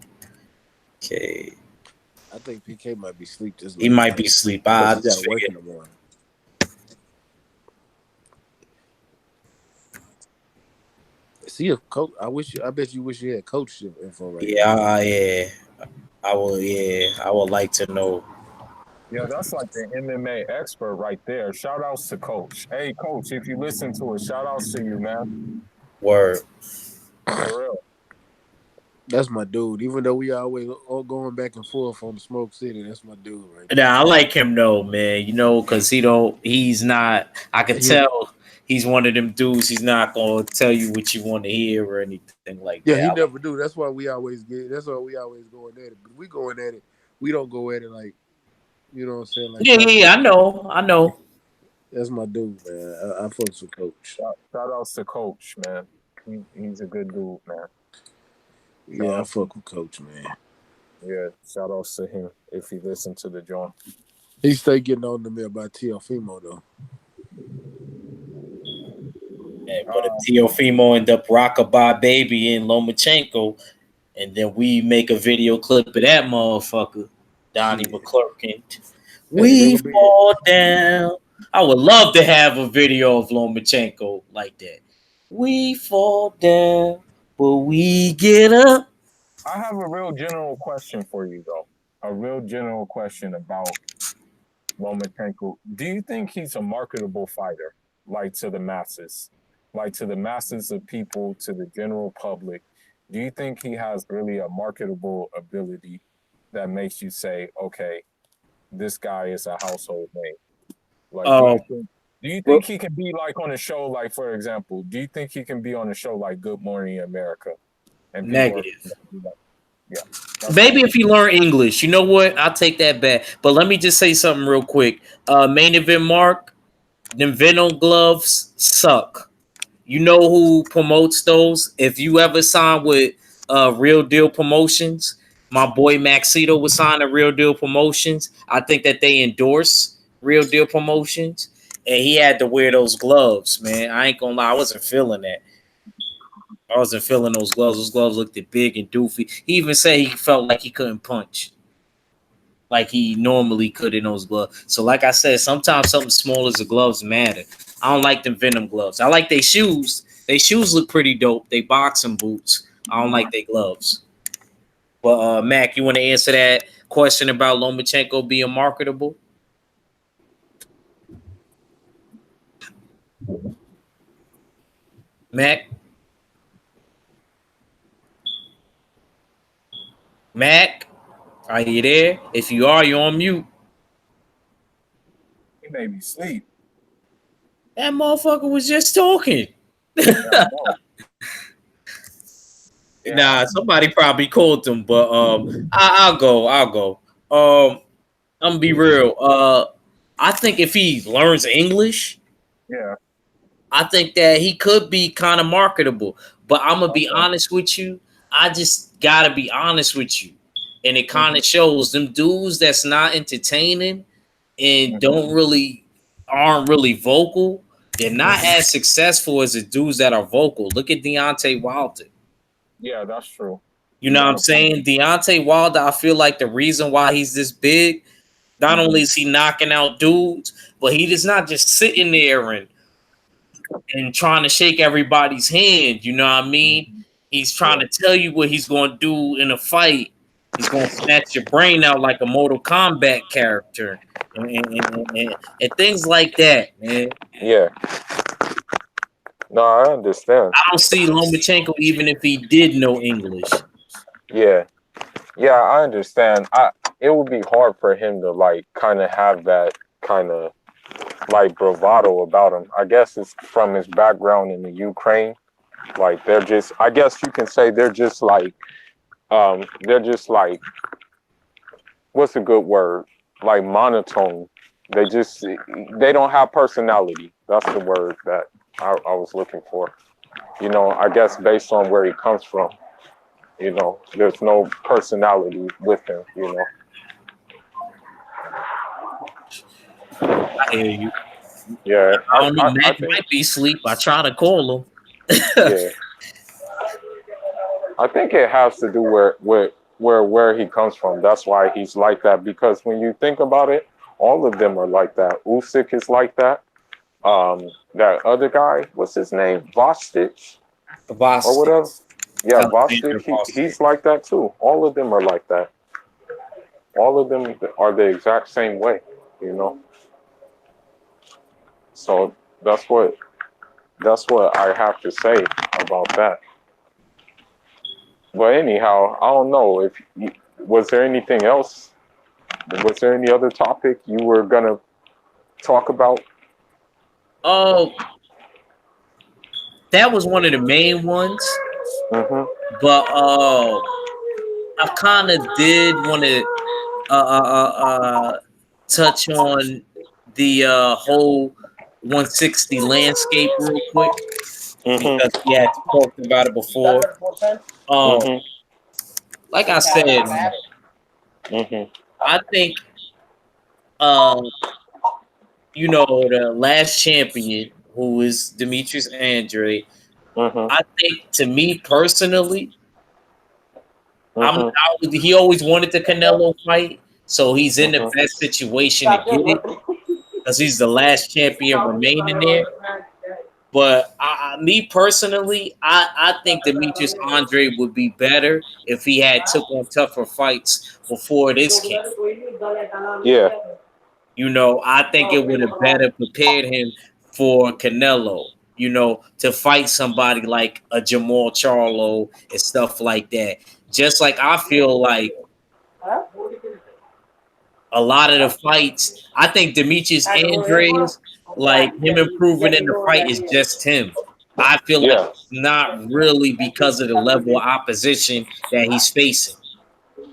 Okay, I think PK might be asleep this he late might night be asleep. because I he got just to work figured. in the morning. See if coach. I bet you wish you had coach info right now. Yeah. I will. Yeah, I would like to know. Yeah, that's like the MMA expert right there. Shout outs to Coach. Hey, Coach, if you listen to it, shout outs to you, man. Word. For real. That's my dude. Even though we always all going back and forth on the Smoke City, that's my dude right there. Nah, I like him though, man. You know, because he don't. He's not. I could He, tell he's one of them dudes. He's not gonna tell you what you want to hear or anything like yeah, that. he never do. That's why we always get. That's why we always going at it. But we going at it. We don't go at it like you know what I'm saying. Like Yeah, some yeah, people. yeah. I know. I know. That's my dude, man. I fucks with Coach. Shout outs to Coach, man. He's a good dude, man. Yeah, I fuck with Coach, man. Yeah, shout outs to him if he listened to the joint. He stay getting on to me about Teofimo though. And but if Teofimo end up rockabye baby in Lomachenko, and then we make a video clip of that motherfucker, Donnie Shit. McClurkin. Hey, We fall down. I would love to have a video of Lomachenko like that. We fall down, but we get up. I have a real general question for you, though. A real general question about Lomachenko. Do you think he's a marketable fighter, like to the masses, like to the masses of people, to the general public? Do you think he has really a marketable ability that makes you say, okay, this guy is a household name? Like, Oh, do you well, think he can be like on a show, like for example, do you think he can be on a show like Good Morning America, and people are negative. like, yeah, that's Maybe all. if he learn English, you know what? I'll take that back. But let me just say something real quick. Main event Mark, them Venom gloves suck. You know who promotes those? If you ever sign with Real Deal Promotions, my boy Maxito was signed to Real Deal Promotions. I think that they endorse Real Deal Promotions, and he had to wear those gloves, man. I ain't gonna lie, I wasn't feeling that. I wasn't feeling those gloves. Those gloves looked big and doofy. He even said he felt like he couldn't punch like he normally could in those gloves. So, like I said, sometimes something small as the gloves matter. I don't like them Venom gloves. I like their shoes. Their shoes look pretty dope. They boxing boots. I don't like their gloves. But Mac, you want to answer that question about Lomachenko being marketable? Mac, Mac, are you there? If you are, you're on mute. He made me sleep. That motherfucker was just talking. Yeah, I know. Yeah, Nah, somebody probably called him, but I'll go. I'll go. I'm gonna be real. I think if he learns English, yeah. I think that he could be kind of marketable. But I'm gonna be Okay. honest with you. I just gotta be honest with you. and it kind of shows them dudes that's not entertaining and aren't really vocal. They're not as successful as the dudes that are vocal. Look at Deontay Wilder. Yeah, that's true. You You know what got I'm a point. saying? Deontay Wilder, I feel like the reason why he's this big, not Mm-hmm. only is he knocking out dudes, but he is not just sitting there and trying to shake everybody's hand. You know what I mean? Mm-hmm. He's trying Yeah. to tell you what he's going to do in a fight. He's going to snatch your brain out like a Mortal Kombat character and things like that, man. Yeah. No, I understand. I don't see Lomachenko even if he did know English. Yeah. Yeah, I understand. It would be hard for him to like kind of have that kind of like bravado about him. I guess it's from his background in the Ukraine. Like they're just I guess you can say they're just like what's a good word? Like monotone. They don't have personality. That's the word that I was looking for. You know, I guess based on where he comes from, you know, there's no personality with him, you know. I hear you. Yeah, I don't know. I Mac think might be asleep. I try to call him. yeah. I think it has to do where he comes from. That's why he's like that. Because when you think about it, all of them are like that. Usyk is like that. That other guy, what's his name? Vostich or Boston. whatever. Yeah, Alexander Vostich. Boston. He's like that too. All of them are like that. All of them are the exact same way. You know. So that's what I have to say about that. But anyhow, I don't know if was there anything else. Was there any other topic you were gonna talk about? Oh, that was one of the main ones. Mm-hmm. But I kind of did want to touch on the whole 160 landscape real quick Mm-hmm. because we had talked about it before. Um, Mm-hmm. like I said, Mm-hmm. I think uh, the last champion who is Demetrius Andre. Mm-hmm. I think to me personally, Mm-hmm. he always wanted the Canelo fight, so he's in the Mm-hmm. best situation to get it because he's the last champion remaining there. But me personally, I think Demetrius Andre would be better if he had took on tougher fights before this came. Yeah. I think it would have better prepared him for Canelo. To fight somebody like a Jamal Charlo and stuff like that. Just like I feel like a lot of the fights, I think Demetrius Andres, like him improving in the fight is just him. I feel like Yeah. it's not really because of the level of opposition that he's facing.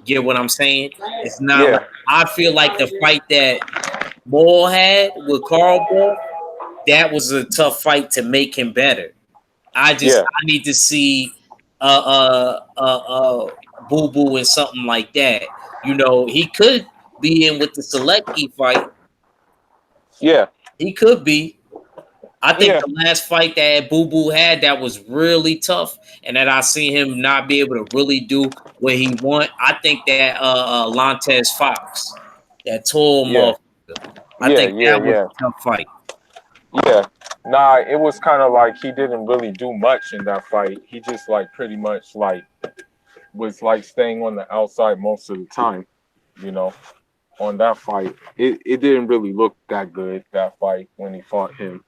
Get what I'm saying? It's not like Yeah. I feel like the fight that Ball had with Carl Ball, that was a tough fight to make him better. Yeah. I need to see Boo Boo and something like that. He could be in with the Selecki fight. Yeah. He could be. I think Yeah. the last fight that Boo Boo had that was really tough, and that I seen him not be able to really do what he want. I think that Lantes Fox, that tall Yeah. motherfucker. I Yeah. think Yeah. that was Yeah. a tough fight. Yeah. Nah, it was kind of like he didn't really do much in that fight. He just like pretty much like was like staying on the outside most of the time, you know. On that fight, it didn't really look that good, that fight when he fought him.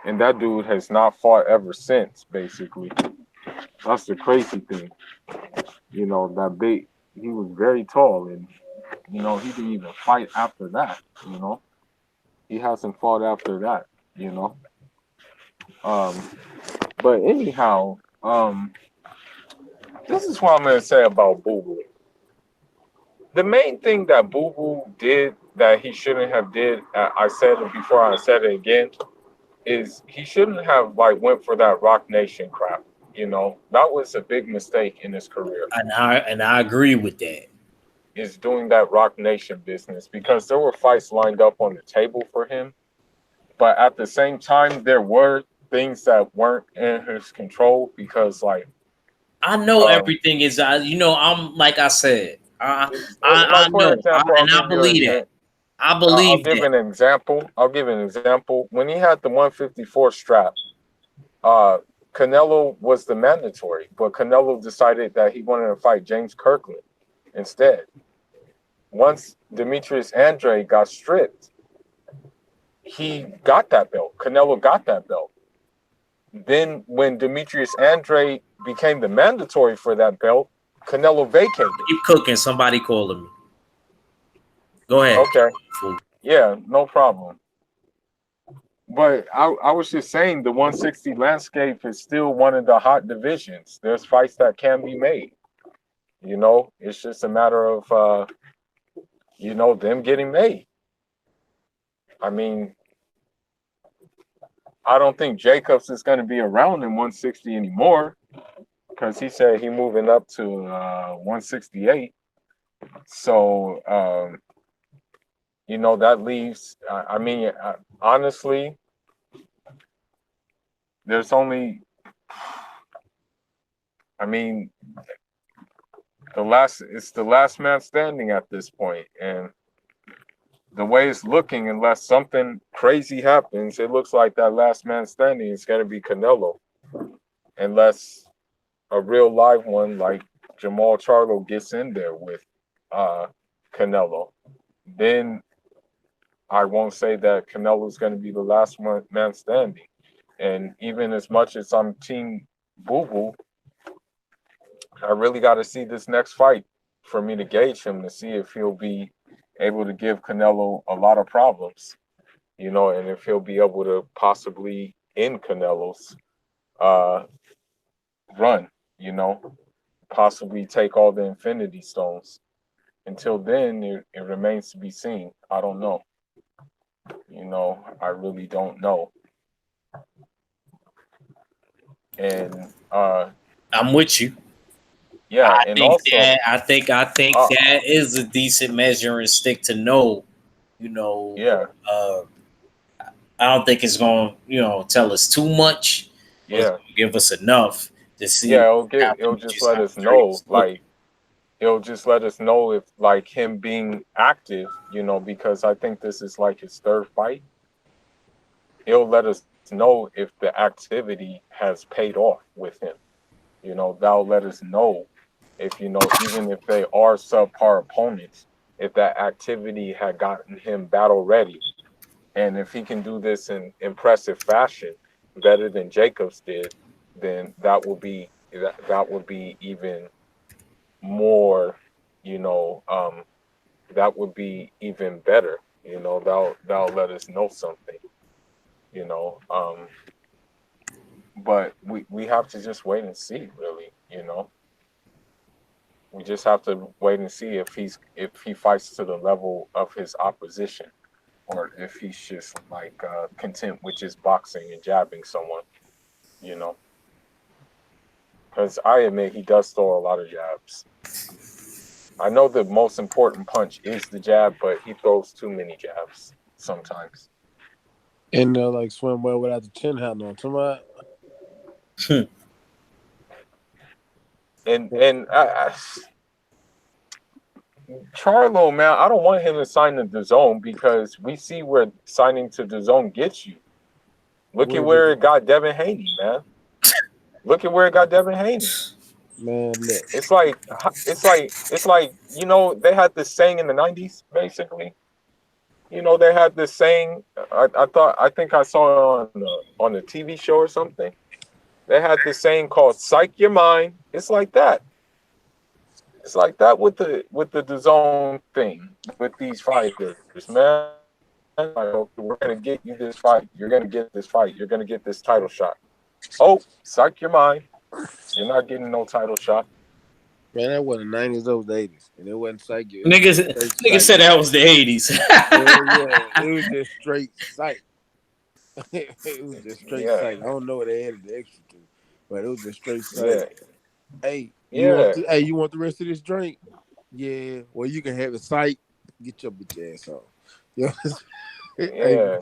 And that dude has not fought ever since, basically. That's the crazy thing. That big he was very tall and he didn't even fight after that, you know. He hasn't fought after that, you know. Um but anyhow, this is what I'm gonna say about Boo Boo. The main thing that Boo Boo did that he shouldn't have did, I said it before, I said it again, is he shouldn't have like went for that Rock Nation crap. That was a big mistake in his career. And I agree with that. is doing that Rock Nation business because there were fights lined up on the table for him, but at the same time, there were things that weren't in his control because, like, I know um, everything is. I'm like I said. I like for know, example, I'll and I give you believe an that. I I'll believe give that. an example. I'll give an example. When he had the 154 strap, uh, Canelo was the mandatory, but Canelo decided that he wanted to fight James Kirkland instead. Once Demetrius Andre got stripped, he got that belt. Canelo got that belt. Then when Demetrius Andre became the mandatory for that belt, Canelo vacated. Keep cooking. Somebody calling me. Go ahead. Okay. Yeah, no problem. But I was just saying the 160 landscape is still one of the hot divisions. There's fights that can be made. It's just a matter of them getting made. I mean, I don't think Jacobs is going to be around in 160 anymore because he said he moving up to 168. So that leaves. I mean, honestly, there's only. I mean, it's the last man standing at this point, and the way it's looking, unless something crazy happens, it looks like that last man standing is going to be Canelo, unless a real live one like Jamal Charlo gets in there with Canelo. Then I won't say that Canelo is going to be the last man standing. And even as much as I'm Team Boo Boo, I really got to see this next fight for me to gauge him to see if he'll be able to give Canelo a lot of problems, and if he'll be able to possibly end Canelo's uh, run, possibly take all the Infinity Stones. Until then, it remains to be seen. I don't know. I really don't know. And I'm with you. yeah, I and think also, that I think uh, that is a decent measuring stick to know. You know, yeah, uh, I don't think it's going to tell us too much, but it's yeah, going to give us enough to see yeah. how It'll just Demetrius let us Andre know, is looking. like, it'll just let us know if like him being active, because I think this is like his third fight. It'll let us know if the activity has paid off with him. That'll let us know if even if they are subpar opponents, if that activity had gotten him battle ready, and if he can do this in impressive fashion, better than Jacobs did, then that would be even more, you know, um, that would be even better. That'll let us know something. You know, but we have to just wait and see. Really, we just have to wait and see if he fights to the level of his opposition, or if he's just like content with just boxing and jabbing someone. You know, because I admit he does throw a lot of jabs. I know the most important punch is the jab, but he throws too many jabs sometimes. And like swim well without the chin hat on. Somebody, And Charlo, man, I don't want him to sign to the zone because we see where signing to the zone gets you. Look at where did where it got Devin Haney, man. Look at where it got Devin Haney. man look? It's like they had this saying in the '90s, basically. They had this saying. I think I saw it on a TV show or something. They had this saying called "Psych your mind." It's like that. It's like that with the DAZN thing with these fighters, man. Like, okay, we're gonna get you this fight. You're gonna get this fight. You're gonna get this title shot. Oh, psych your mind. You're not getting no title shot. Man, that wasn't the '90s, those the '80s, and it wasn't psych. It was Niggas, just straight niggas sight. said that was the '80s. Yeah, yeah, it was just straight sight. It was just straight Yeah, sight. I don't know what they added the extra to, but it was just straight sight. yeah, Hey, yeah. you want the rest of this drink? Yeah, well, you can have a sight. Get your bitch ass on. Yeah. Hey, Yeah.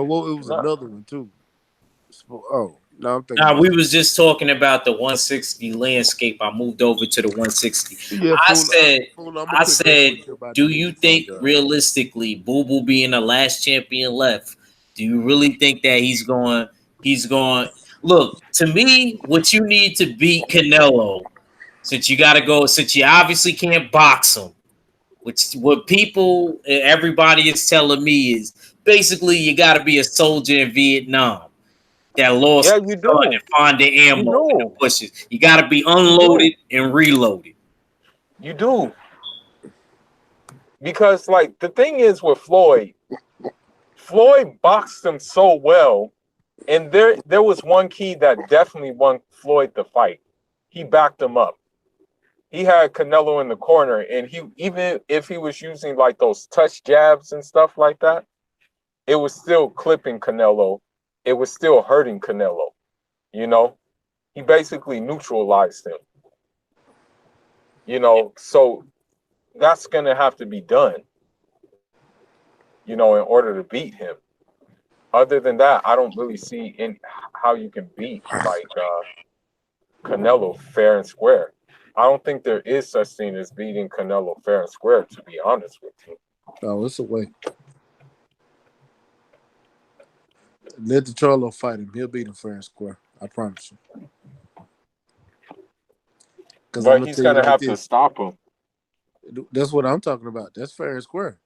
well, it was No. another one too. Oh, no, I'm thinking Now about we something. was just talking about the 160 landscape. I moved over to the 160. Yeah, I fool. said, Fool, I'm gonna I put back said, with you about the do you Demetrius think Andrade. realistically, Boo Boo being the last champion left, do you really think that he's going look, to me, what you need to beat Canelo, since you gotta go, since you obviously can't box him, which what people everybody is telling me is basically you gotta be a soldier in Vietnam that Yeah, lost you his gun do. and find the You ammo in the do. bushes. You got to be You do. unloaded and reloaded. You do. Because like the thing is with Floyd, Floyd boxed him so well, and there was one key that definitely won Floyd the fight. He backed him up. He had Canelo in the corner, and he even if he was using like those touch jabs and stuff like that, it was still clipping Canelo. It was still hurting Canelo. You know, he basically neutralized him. So that's gonna have to be done. In order to beat him. Other than that, I don't really see in how you can beat like Canelo fair and square. I don't think there is such thing as beating Canelo fair and square. To be honest with you. Oh, it's a way. Let the Charlo fight him. He'll beat him fair and square. I promise you. Because I'm But gonna he's tell you gonna like have to this. stop him. That's what I'm talking about. That's fair and square.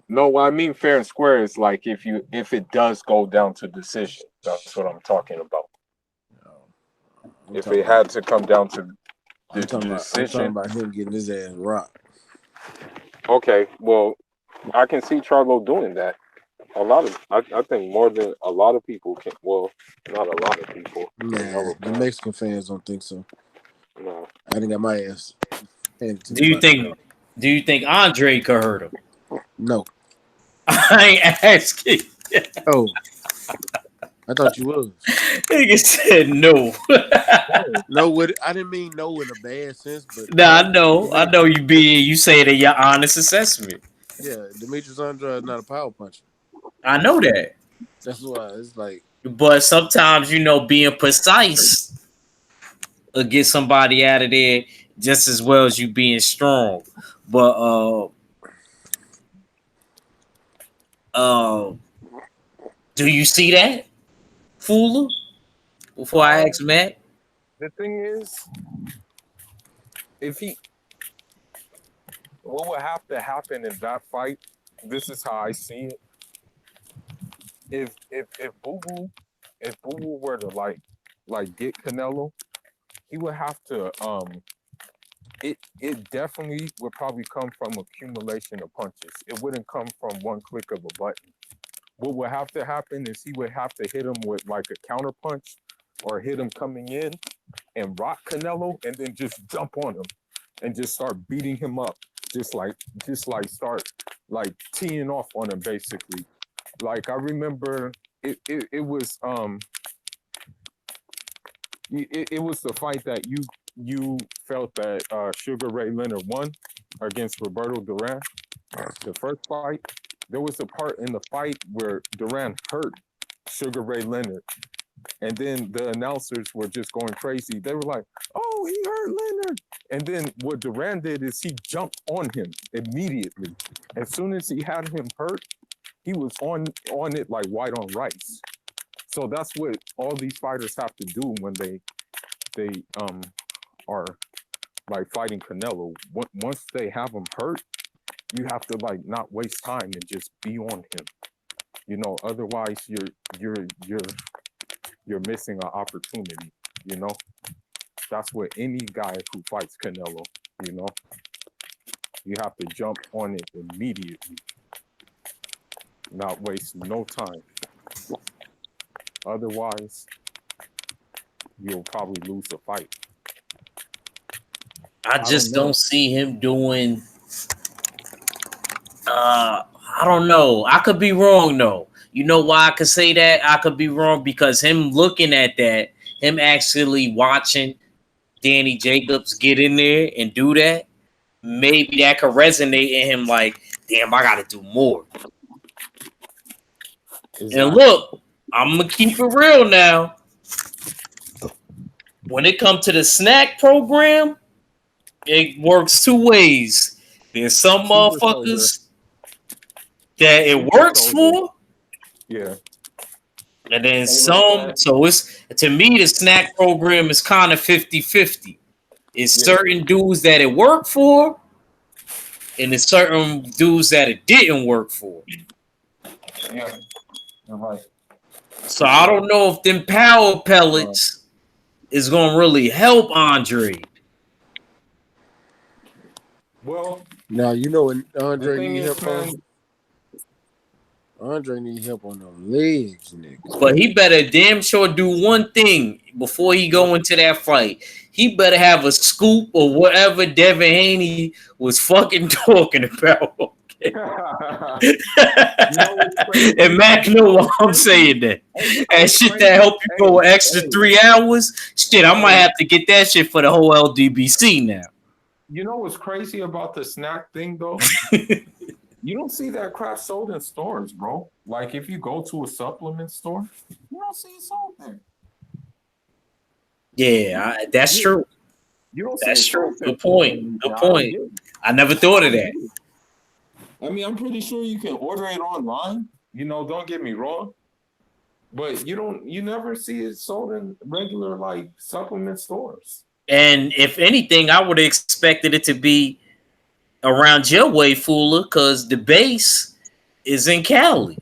No, what I mean fair and square is like if it does go down to decision. That's what I'm talking about. I'm If talking it about. had to come down to the I'm talking decision, about him getting his ass rocked. okay, well, I can see Charlo doing that. I think more than a lot of people can. Well, not a lot of people. Nah, Canelo the can. Mexican fans don't think so. No. I didn't got my ass handed to me Do you by think? Canelo. Do you think Andre could hurt him? No. I ain't asking. Oh, I thought you was. Nigga said no. No, what I didn't mean no in a bad sense, but Nah, I know. I know Demetrius, you being. You say it in your honest assessment. yeah, Demetrius Andrade is not a power puncher. I know that, That's why it's like, but sometimes being precise will get somebody out of there just as well as you being strong. But uh, do you see that, Fuller? Before I Um, ask Matt, the thing is, if he, what would have to happen in that fight? This is how I see it. If Boo Boo were to like get Canelo, he would have to it definitely would probably come from accumulation of punches. It wouldn't come from one click of a button. What would have to happen is he would have to hit him with like a counter punch or hit him coming in and rock Canelo and then just jump on him and just start beating him up. Just like start like teeing off on him basically. Like I remember it was it was the fight that you felt that Sugar Ray Leonard won against Roberto Duran. The first fight, there was a part in the fight where Duran hurt Sugar Ray Leonard, and then the announcers were just going crazy. They were like, "Oh, he hurt Leonard!" And then what Duran did is he jumped on him immediately. As soon as he had him hurt, he was on it like white on rice. So that's what all these fighters have to do when they are like fighting Canelo. Once they have him hurt, you have to like not waste time and just be on him. Otherwise you're missing an opportunity. You know, that's what any guy who fights Canelo. You know, you have to jump on it immediately, not waste no time. Otherwise, you'll probably lose the fight. I I don't just know. don't see him doing. I don't know. I could be wrong though. You know why I could say that? I could be wrong because him looking at that, him actually watching Danny Jacobs get in there and do that, maybe that could resonate in him like, damn, I gotta do more. And look, I'm gonna keep it real now. When it comes to the snack program, it works two ways. There's some Super soldier. motherfuckers that it Super works soldier. for, Yeah. and then Hey, some. look, So it's, to me, the snack program is kind of 50-50. It's Yeah. certain dudes that it worked for, and it's certain dudes that it didn't work for. Yeah. You're right. So I don't know if them power pellets is gonna really help Andre. Well, Now you know when the Andre thing need is, help man. on. Andre need help on them legs, nigga. But he better damn sure do one thing before he go into that fight. He better have a scoop or whatever Devin Haney was fucking talking about. Okay. And Mac know why I'm saying that. And shit that help you go an extra 3 hours. Shit, I might have to get that shit for the whole LDBC now. You know what's crazy about the snack thing, though? You don't see that crap sold in stores, bro. Like if you go to a supplement store, you don't see it sold there. Yeah, that's true. You don't see That's it true. sold there. Good point. Good point. I never thought of that. I mean, I'm pretty sure you can order it online. You know, don't get me wrong. But you never see it sold in regular like supplement stores. And if anything, I would have expected it to be around your way, Fula, because the base is in Cali.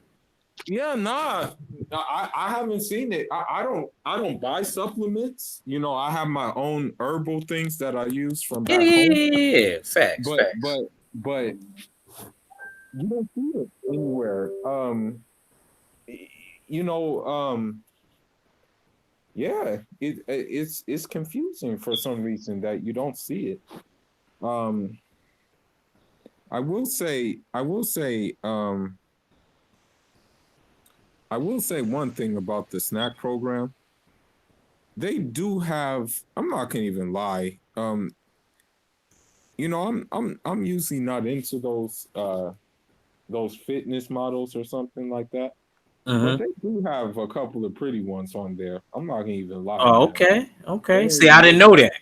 Yeah, nah. I haven't seen it. I don't buy supplements. You know, I have my own herbal things that I use from back home. Yeah. Facts. But you don't see it anywhere. You know, yeah, it's confusing for some reason that you don't see it. I will say one thing about the snack program. They do have, I'm not gonna even lie. You know, I'm usually not into those fitness models or something like that. But they do have a couple of pretty ones on there. I'm not gonna even lie. Oh, Man. okay. Okay. They See, I didn't know that.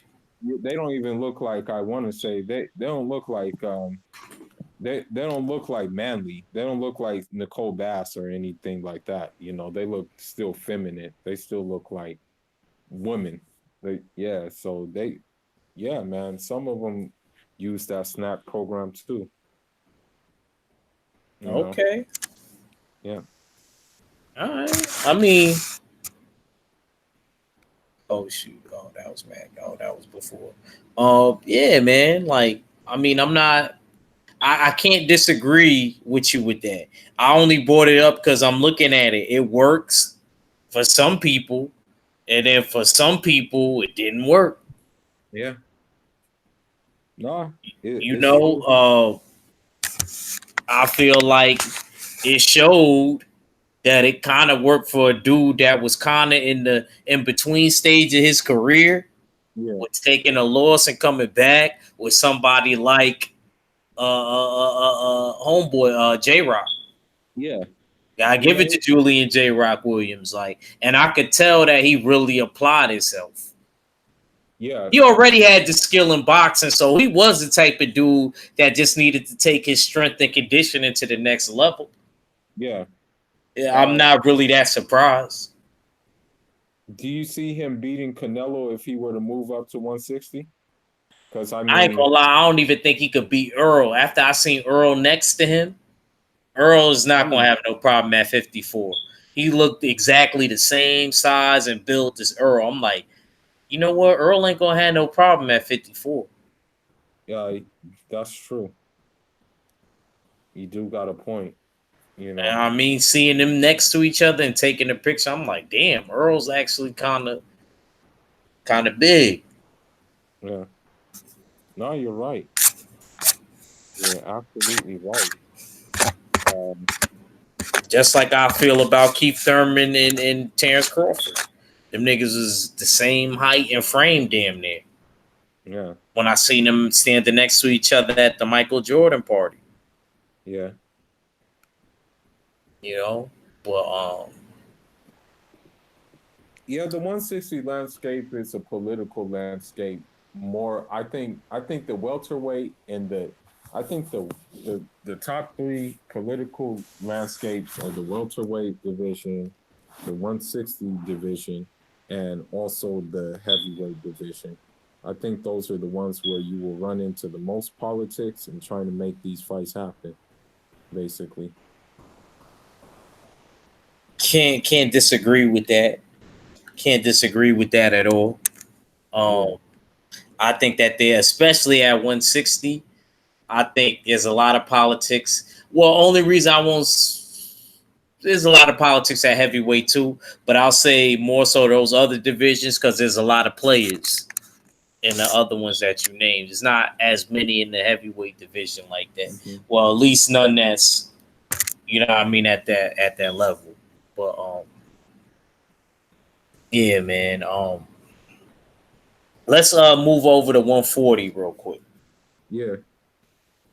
They don't even look like, I want to say they don't look like they don't look like manly. They don't look like Nicole Bass or anything like that. You know, they look still feminine. They still look like women. Man. Some of them use that snack program too. You know? Okay. Yeah. All right. I mean, oh shoot. Oh, that was Mac. Oh, that was before. Yeah, man. Like, I mean, I can't disagree with you with that. I only brought it up because I'm looking at it. It works for some people, and then for some people, it didn't work. Yeah. No. I feel like it showed that it kind of worked for a dude that was kind of in between stage of his career, with taking a loss and coming back with somebody like homeboy J Rock. Yeah. I give it to Julian J Rock Williams, and I could tell that he really applied himself. Yeah. He already had the skill in boxing, so he was the type of dude that just needed to take his strength and conditioning to the next level. Yeah. I'm not really that surprised. Do you see him beating Canelo if he were to move up to 160? Because I ain't gonna lie, I don't even think he could beat Earl. After I seen Earl next to him, Earl is not gonna have no problem at 54. He looked exactly the same size and build as Earl. I'm like, you know what? Earl ain't gonna have no problem at 54. Yeah, that's true. You do got a point. You know, I mean, seeing them next to each other and taking a picture, I'm like, damn, Earl's actually kind of big. Yeah. No, you're right. You're absolutely right. Just like I feel about Keith Thurman and Terrence Crawford. Them niggas is the same height and frame damn near. Yeah. When I seen them standing next to each other at the Michael Jordan party, Yeah. you know. But Yeah, the 160 landscape is a political landscape. More, I think the welterweight and I think the top three political landscapes are the welterweight division, the 160 division, and also the heavyweight division. I think those are the ones where you will run into the most politics and trying to make these fights happen, basically. can't disagree with that. Can't disagree with that at all. Yeah. Um, I think that there, especially at 160, I think there's a lot of politics. Well, only reason I won't. There's a lot of politics at heavyweight too, but I'll say more so those other divisions because there's a lot of players in the other ones that you named. There's not as many in the heavyweight division like that. Hmm. Well, at least none that's you know what I mean at that level. But yeah, man. Let's move over to 140 real quick. Yeah.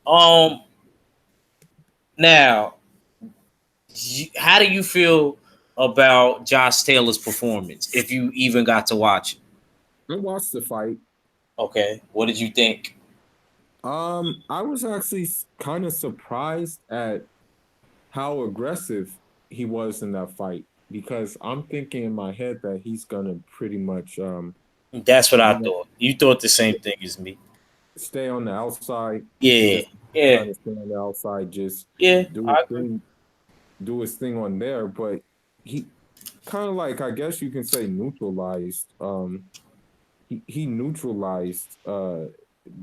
Um, now, how do you feel about Josh Taylor's performance? If you even got to watch it, I watched the fight. okay. What did you think? I was actually kind of surprised at how aggressive he was in that fight because I'm thinking in my head that he's gonna pretty much That's what I you know, thought. You thought the same thing as me. stay on the outside, Yeah, just yeah, kind of stay on the outside, just yeah. do his I agree. thing, do his thing on there. But he kind of like I guess you can say neutralized. He neutralized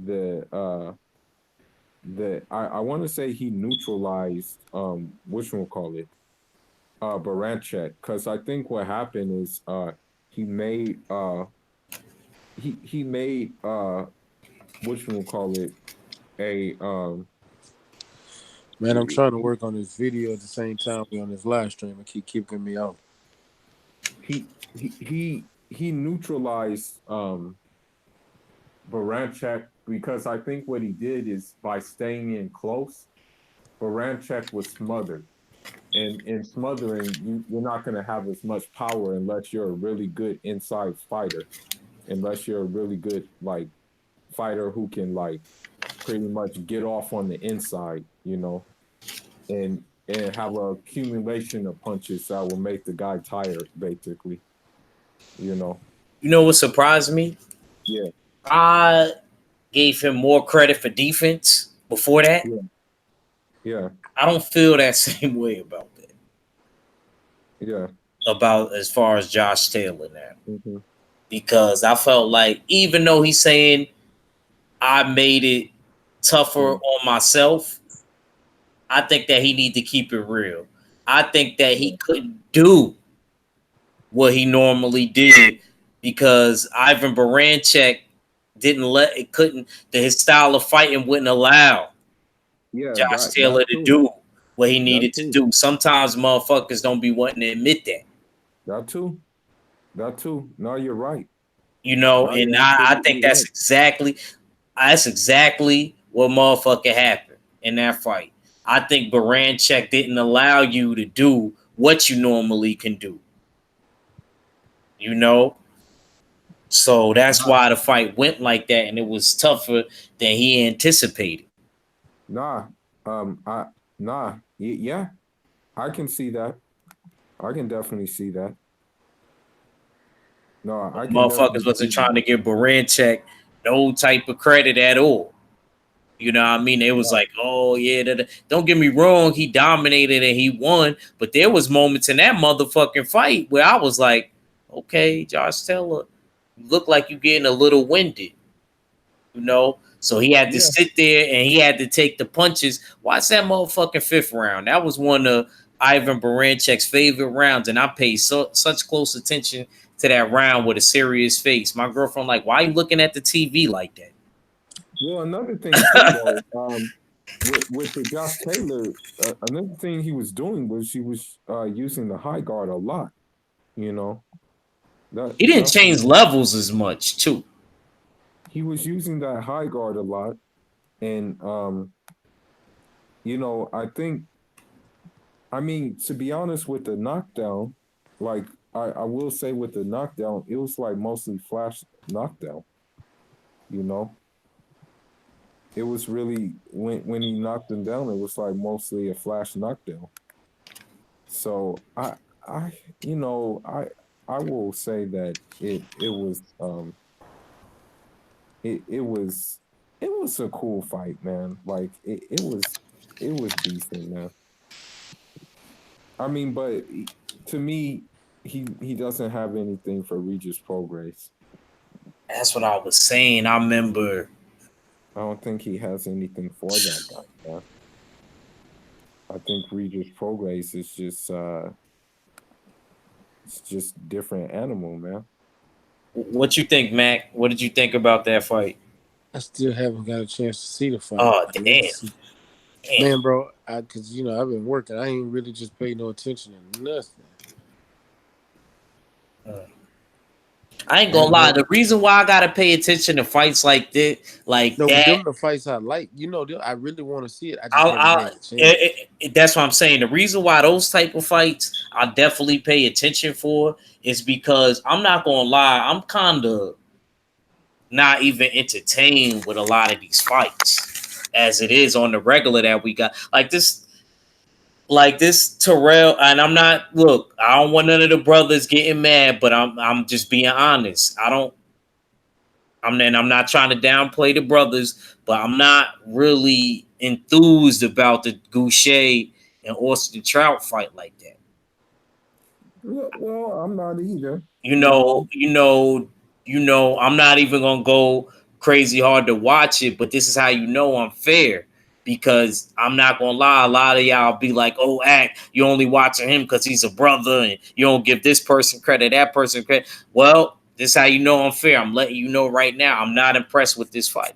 the I want to say he neutralized call it Baranchek because I think what happened is he made he made call it a Man, I'm trying to work on this video at the same time we on this live stream. It keep keeping me off. he neutralized Baranchek because I think what he did is by staying in close, Baranchek was smothered. And in smothering, you're not going to have as much power unless you're a really good inside fighter, unless you're a really good like fighter who can like pretty much get off on the inside, and have a accumulation of punches that will make the guy tired, basically, you know. You know what surprised me? Yeah, I gave him more credit for defense before that. yeah, yeah, I don't feel that same way about that. yeah. About as far as Josh Taylor now. Hmm. Because I felt like even though he's saying I made it tougher Yeah, on myself, I think that he need to keep it real. I think that he yeah, couldn't do what he normally did because Ivan Baranchek didn't let it couldn't his style of fighting wouldn't allow yeah. Josh That Taylor to too. do what he That needed to too. do. Sometimes motherfuckers don't be wanting to admit that. That too. That too. No, you're right. You know, No, and you're I absolutely think right. that's exactly what motherfucker happened in that fight. I think Baranchek didn't allow you to do what you normally can do. You know, so that's Nah, why the fight went like that, and it was tougher than he anticipated. nah. I nah. Yeah, I can see that. I can definitely see that. No, I can Motherfuckers definitely see wasn't that. trying to give Baranchek no type of credit at all. You know what I mean? It was No, like, oh yeah, don't get me wrong, he dominated and he won, but there was moments in that motherfucking fight where I was like, okay, Josh Taylor, you look like you getting a little winded, you know. So he had to yeah, sit there and he had to take the punches. Watch that motherfucking fifth round. That was one of Ivan Baranchek's favorite rounds, and I paid such close attention to that round with a serious face. My girlfriend like, why are you looking at the TV like well, another thing too, that? though, with the Josh Taylor, another thing he was doing was he was using the high guard a lot. You know, He didn't that's change levels as much, too. he was using that high guard a lot, and I think, I mean, to be honest, with the knockdown, like I will say with the knockdown, it was like mostly flash knockdown. You know, it was really when he knocked him down, it was like mostly a flash knockdown. So I you know I will say that it was a cool fight, man. Like it was decent, man. I mean, but to me, he doesn't have anything for Regis Prograis. That's what I was saying. I remember. I don't think he has anything for that guy, man. I think Regis Prograis is just it's just different animal, man. What you think, Mac? What did you think about that fight? I still haven't got a chance to see the fight. Oh, I need to damn, see. damn. Man, bro, cause I've been working. I ain't really just paid no attention to nothing. I ain't gonna And lie. bro, The reason why I gotta pay attention to fights like this, like no, but that, them the fights I like. I really want to see it. I just haven't had a chance. that's what I'm saying. The reason why those type of fights I definitely pay attention for is because I'm not gonna lie. I'm kind of not even entertained with a lot of these fights as it is on the regular that we got. Like this Terrell, and I'm not, look, I don't want none of the brothers getting mad, but I'm just being honest. I'm not trying to downplay the brothers, but I'm not really enthused about the Goucher and Austin Trout fight like that. Well, I'm not either. You You know, know, you know, I'm not even gonna go crazy hard to watch it, but this is how you know I'm fair. Because I'm not gonna lie, a lot of y'all be like, "Oh, act, you only watching him because he's a brother, and you don't give this person credit, that person credit." Well, this is how you know I'm fair. I'm letting you know right now. I'm not impressed with this fight.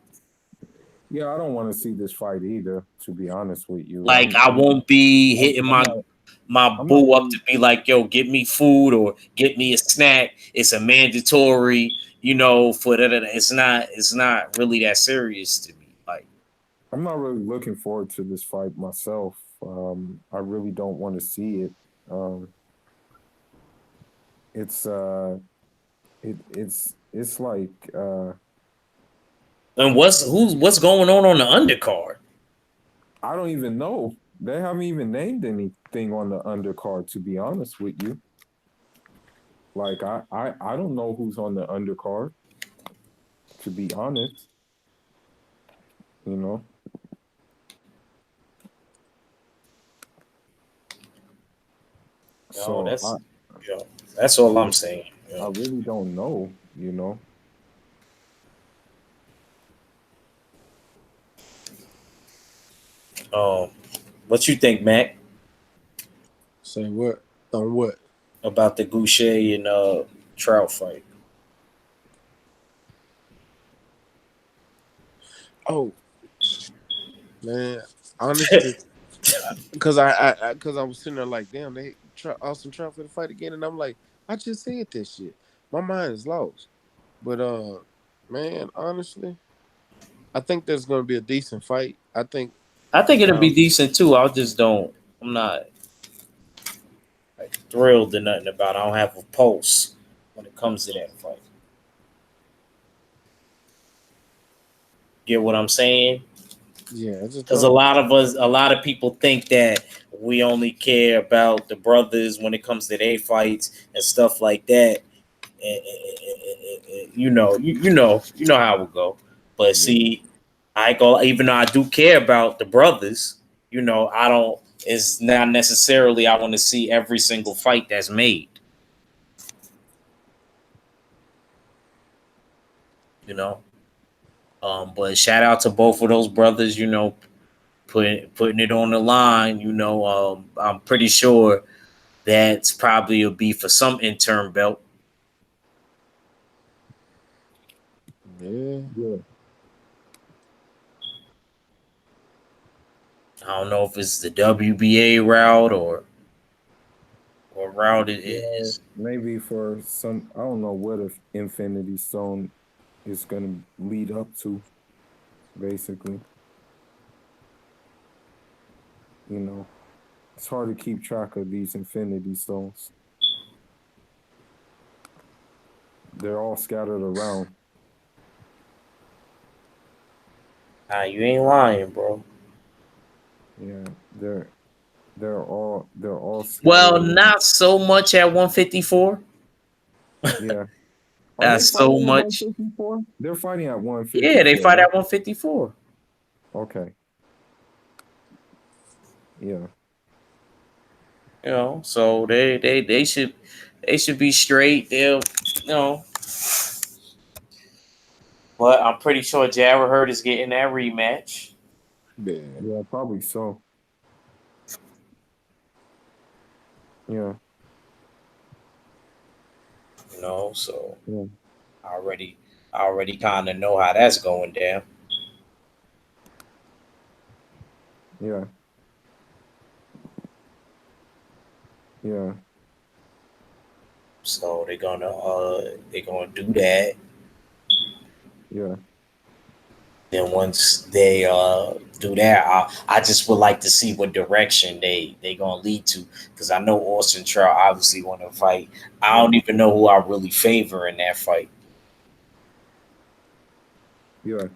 yeah, I don't want to see this fight either. To be honest with you, Like I won't be I'm, hitting I'm my not, my I'm not boo up really. to be like, "Yo, get me food or get me a snack." It's a mandatory, for that. It's not really that serious to me. Like, I'm not really looking forward to this fight myself. I really don't want to see it. Um, it's it's like and what's going on the undercard? I don't even know. They haven't even named anything on the undercard. To be honest with you, like I don't know who's on the undercard. To be honest, you know. Yo, So that's yo, that's all I I'm saying. I really don't know. You know. Um, what you think, Mac, Say what on what? about the Goucher and Trout fight? Oh man, honestly, because I was sitting there like, damn, they Austin Trump for the fight again, and I'm like, I just said this shit. My mind is lost. But man, honestly, I think there's gonna be a decent fight. I think I think it'll be um, decent too. I just don't. I'm not like thrilled or nothing about it. I don't have a pulse when it comes to that fight. Get what I'm saying? yeah, I just Because a don't. lot of us, a lot of people think that we only care about the brothers when it comes to their fights and stuff like that. You know how it go. But Yeah, see, I go, even though I do care about the brothers. I don't. It's not necessarily I want to see every single fight that's made. You know. But shout out to both of those brothers. Putting it on the line. I'm pretty sure that's probably will be for some interim belt. yeah. Yeah. I don't know if it's the WBA route or route it Well, is. maybe for some, I don't know what if Infinity Stone is gonna lead up to, basically. You know, it's hard to keep track of these Infinity Stones. They're all scattered around. Nah, you ain't lying, bro. Yeah, they're all Well, scattered around. not so much at 154. Yeah. Are Not they so fighting at much. 154? They're fighting at Yeah, they 154, fight right? at 154. Okay. Yeah. You know, so they should be straight. They'll you know, but I'm pretty sure Jarrett Hurd is getting that rematch. Yeah. Yeah, probably so. Yeah. You know, so Yeah. I already I already kind of know how that's going down. Yeah. Yeah. So they're gonna do that. Yeah. Then once they do that, I just would like to see what direction they gonna lead to, because I know Austin Trout obviously want to fight. I Yeah. don't even know who I really favor in that fight. Yeah.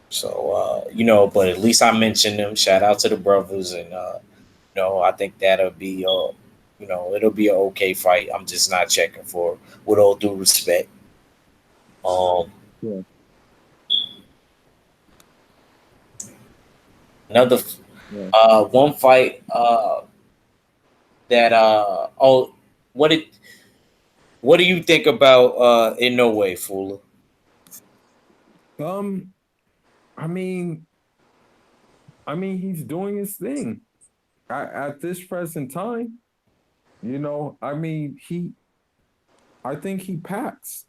So but at least I mentioned them. Shout out to the brothers, and I think that'll be it'll be an okay fight. I'm just not checking for, with all due respect. Um, Yeah. another Yeah. one fight that what did what do you think about in no way Fuller? Um, I mean, he's doing his thing at this present time. I think he packs.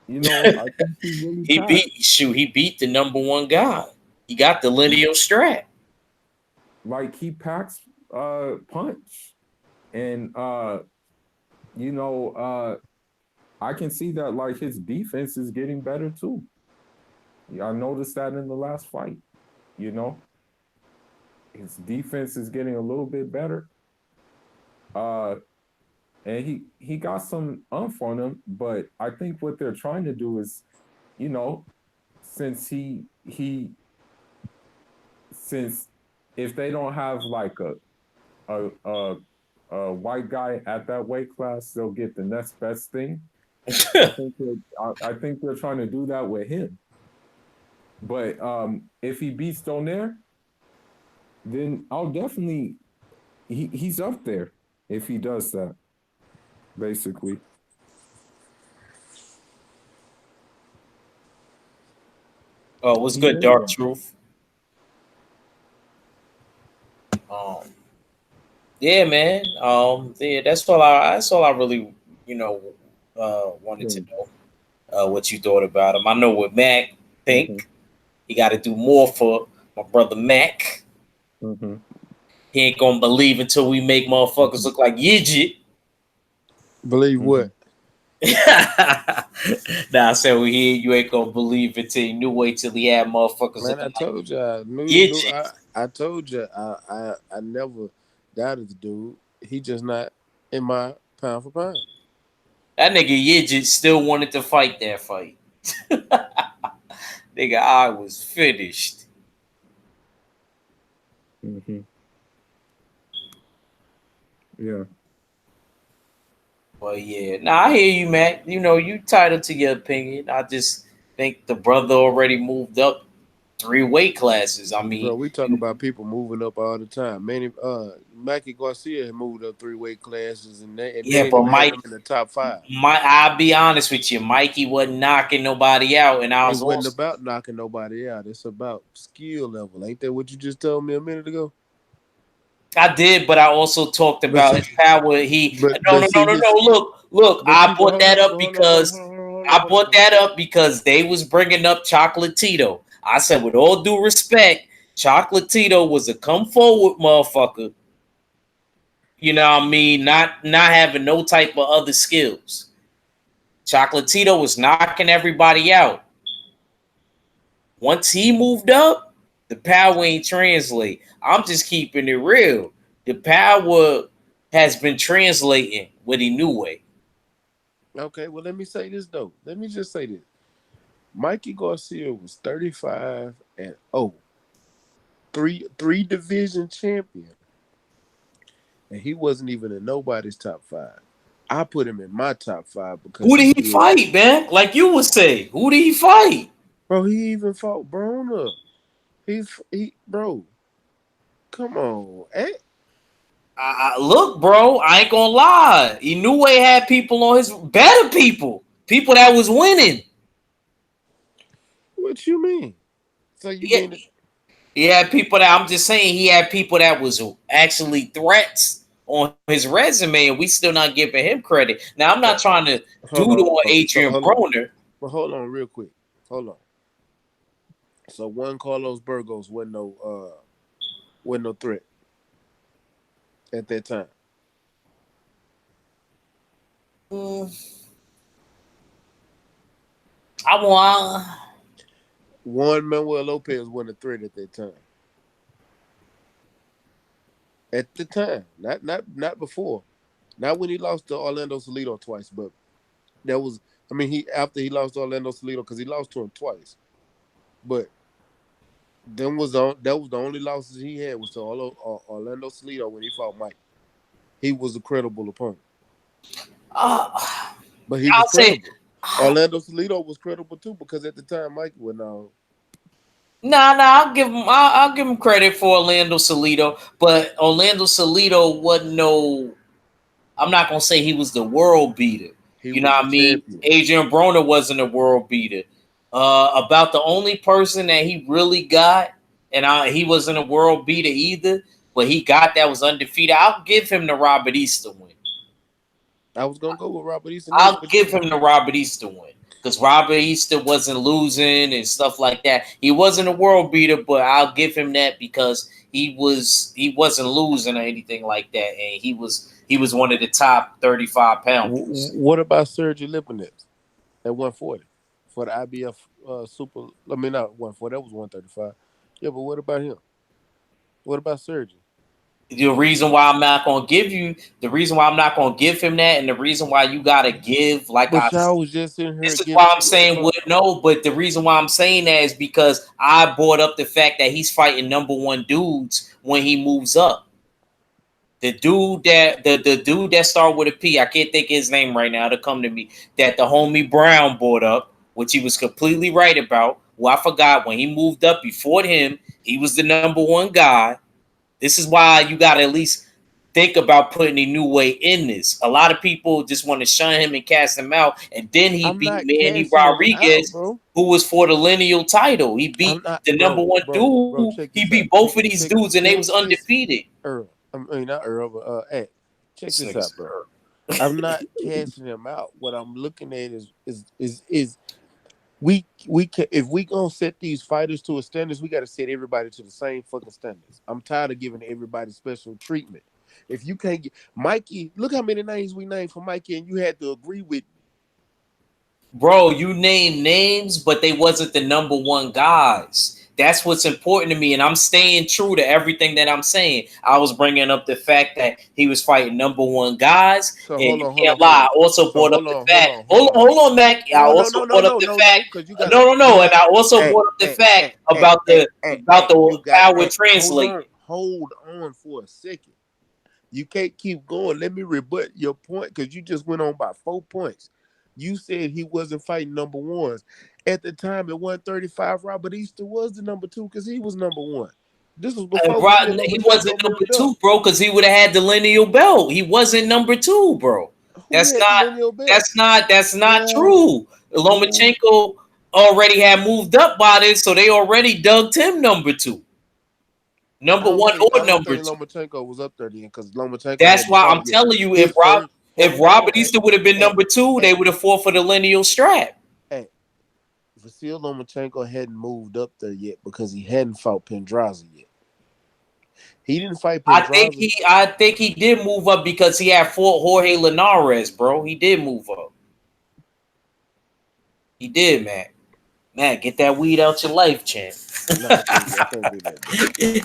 I think he really packs. He beat the number one guy. He got the lineal strap. Like he packs punch. And you know, I can see that like his defense is getting better too. Yeah, I noticed that in the last fight, you know. His defense is getting a little bit better. Uh and he got some umph on him, but I think what they're trying to do is, you know, since since if they don't have like a a a white guy at that weight class, they'll get the next best thing. I think they're trying to do that with him. But if he beats Donaire, then I'll definitely he's up there if he does that, basically. Oh, what's He good, is Dark up. Truth? Um, yeah, man. Yeah, that's all I really, wanted Yeah. to know. What you thought about him? I know what Mac Okay. think. He got to do more for my brother Mac. Mm-hmm. He ain't gonna believe until we make motherfuckers Mm-hmm. look like Yidget. Believe Mm-hmm. what? Nah, I said you ain't gonna believe it till you knew. Wait till he had motherfuckers Man, I looking like told you I knew Gidget. I told you I never doubted the dude. He just not in my pound for pound. That nigga Yidget still wanted to fight that fight. Nigga, I was finished. Mm-hmm. Yeah. Well, yeah. Nah, I hear you, Mac. You titled to your opinion. I just think the brother already moved up 3 weight classes. I mean, Bro, we talk about people moving up all the time. Many Mackie Garcia had moved up 3 weight classes and they yeah, ain't but even had him in the top five. I'll be honest with you, Mikey wasn't knocking nobody out, and I It was wasn't also about knocking nobody out. It's about skill level. Ain't that what you just told me a minute ago? I did, but I also talked But about see, his power. He no but no no see no his no. Look. but see, but hold on, but I brought that up because they was bringing up Chocolatito. I said, with all due respect, Chocolatito was a come forward motherfucker. You know what I mean? Not having no type of other skills. Chocolatito was knocking everybody out. Once he moved up, the power ain't translate. I'm just keeping it real. The power has been translating with Inoue. Okay, well, let me say this though. Let me just say this. Mikey Garcia was 35-0, three division champion, and he wasn't even in nobody's top five. I put him in my top five because Who he did he did. fight, man? Like you would say, who did he fight? Bro, he even fought Broner. He, bro, come on, Look, bro, I ain't gonna lie. Inoue had people on his better people that was winning. what you mean? So you Yeah, mean it? he had people that I'm just saying he had people that was actually threats on his resume, and we still not giving him credit. Now I'm not So trying to do hold it on, on Adrian hold on, Broner. but hold on, real quick, hold on. So one Carlos Burgos wasn't no threat at that time. Mm, I want. Juan Manuel Lopez wasn't a threat at that time. At the time, not before, not when he lost to Orlando Salido twice, but that was. I mean, he after he lost to Orlando Salido because he lost to him twice, but that was the only losses he had was to Orlando Salido when he fought Mike. He was a credible opponent, Uh, but he was I'll say. credible. Orlando Salido was credible too because at the time Mike went on. Nah. I'll give him credit for Orlando Salido, but Orlando Salido wasn't no. I'm not gonna say he was the world beater. He You know was a what I mean? champion. Adrian Broner wasn't a world beater. About the only person that he really got, and he wasn't a world beater either, but he got that was undefeated. I'll give him the Robert Easter win. I was gonna go with Robert Eason next, I'll but give him the Robert Easter win because Robert Easter wasn't losing and stuff like that. He wasn't a world beater, but I'll give him that because he wasn't losing or anything like that, and he was one of the top 35 pounders. what about Sergey Lipinets at 140 for the IBF Super? I mean, not 140. That was 135. Yeah, but what about him? What about Sergey? The reason why I'm not gonna give him that, and the reason why you gotta give, like But y'all was just in here this is giving. why I'm saying what no, but the reason why I'm saying that is because I brought up the fact that he's fighting number one dudes when he moves up. The dude that started with a P, I can't think of his name right now to come to me, that the homie Brown brought up, which he was completely right about. Well, I forgot when he moved up before him, he was the number one guy. This is why you gotta at least think about putting a new way in this. A lot of people just want to shun him and cast him out. And then he I'm beat not Manny casting him out, Rodriguez, bro. who was for the lineal title. He I'm beat not, the number one bro. dude. Check He this out. beat both of these dudes and they Check was this, undefeated. Earl. I mean, not Earl, but check This this nigga's out, bro. I'm not casting him out. What I'm looking at is we can if we gonna set these fighters to a standards, we got to set everybody to the same fucking standards. I'm tired of giving everybody special treatment. If you can't get Mikey, look how many names we named for Mikey, and you had to agree with me. Bro, you name names, but they wasn't the number one guys. That's what's important to me, and I'm staying true to everything that I'm saying. I was bringing up the fact that he was fighting number one guys, So and hold you on, hold on, can't hold lie. on. I also So brought up hold the on, hold fact. on, hold on. Hold on, Mac. I No, no, also no, no, brought up no, the no, fact. no, because No, no, you no, and got I also brought up the fact about the you got power translate. hold on for a second. You can't keep going. Let me rebut your point because you just went on by 4 points. You said he wasn't fighting number ones. At the time at 135, Robert Easter was the number two because he was number one. This was before Vasil He wasn't Lomachenko number moved up. two, bro, because he would have had the lineal belt. He wasn't number two, bro. Who had the lineal belt? That's not Who? true. Who? Lomachenko already had moved up by this, so they already dubbed him number two, number one I or don't number think two. Lomachenko was up there then because Lomachenko That's hadn't why I'm fought yet. telling you, His first if hold on Robert Easter would have been number two, they would have fought for the lineal strap. Vasil Lomachenko hadn't moved up there yet because he hadn't fought Pendraza yet. He didn't fight Pendraza. I think he did move up because he had fought Jorge Linares, bro. He did move up. He did, man. Man, get that weed out your life, champ. Nah, I can't do that, bro.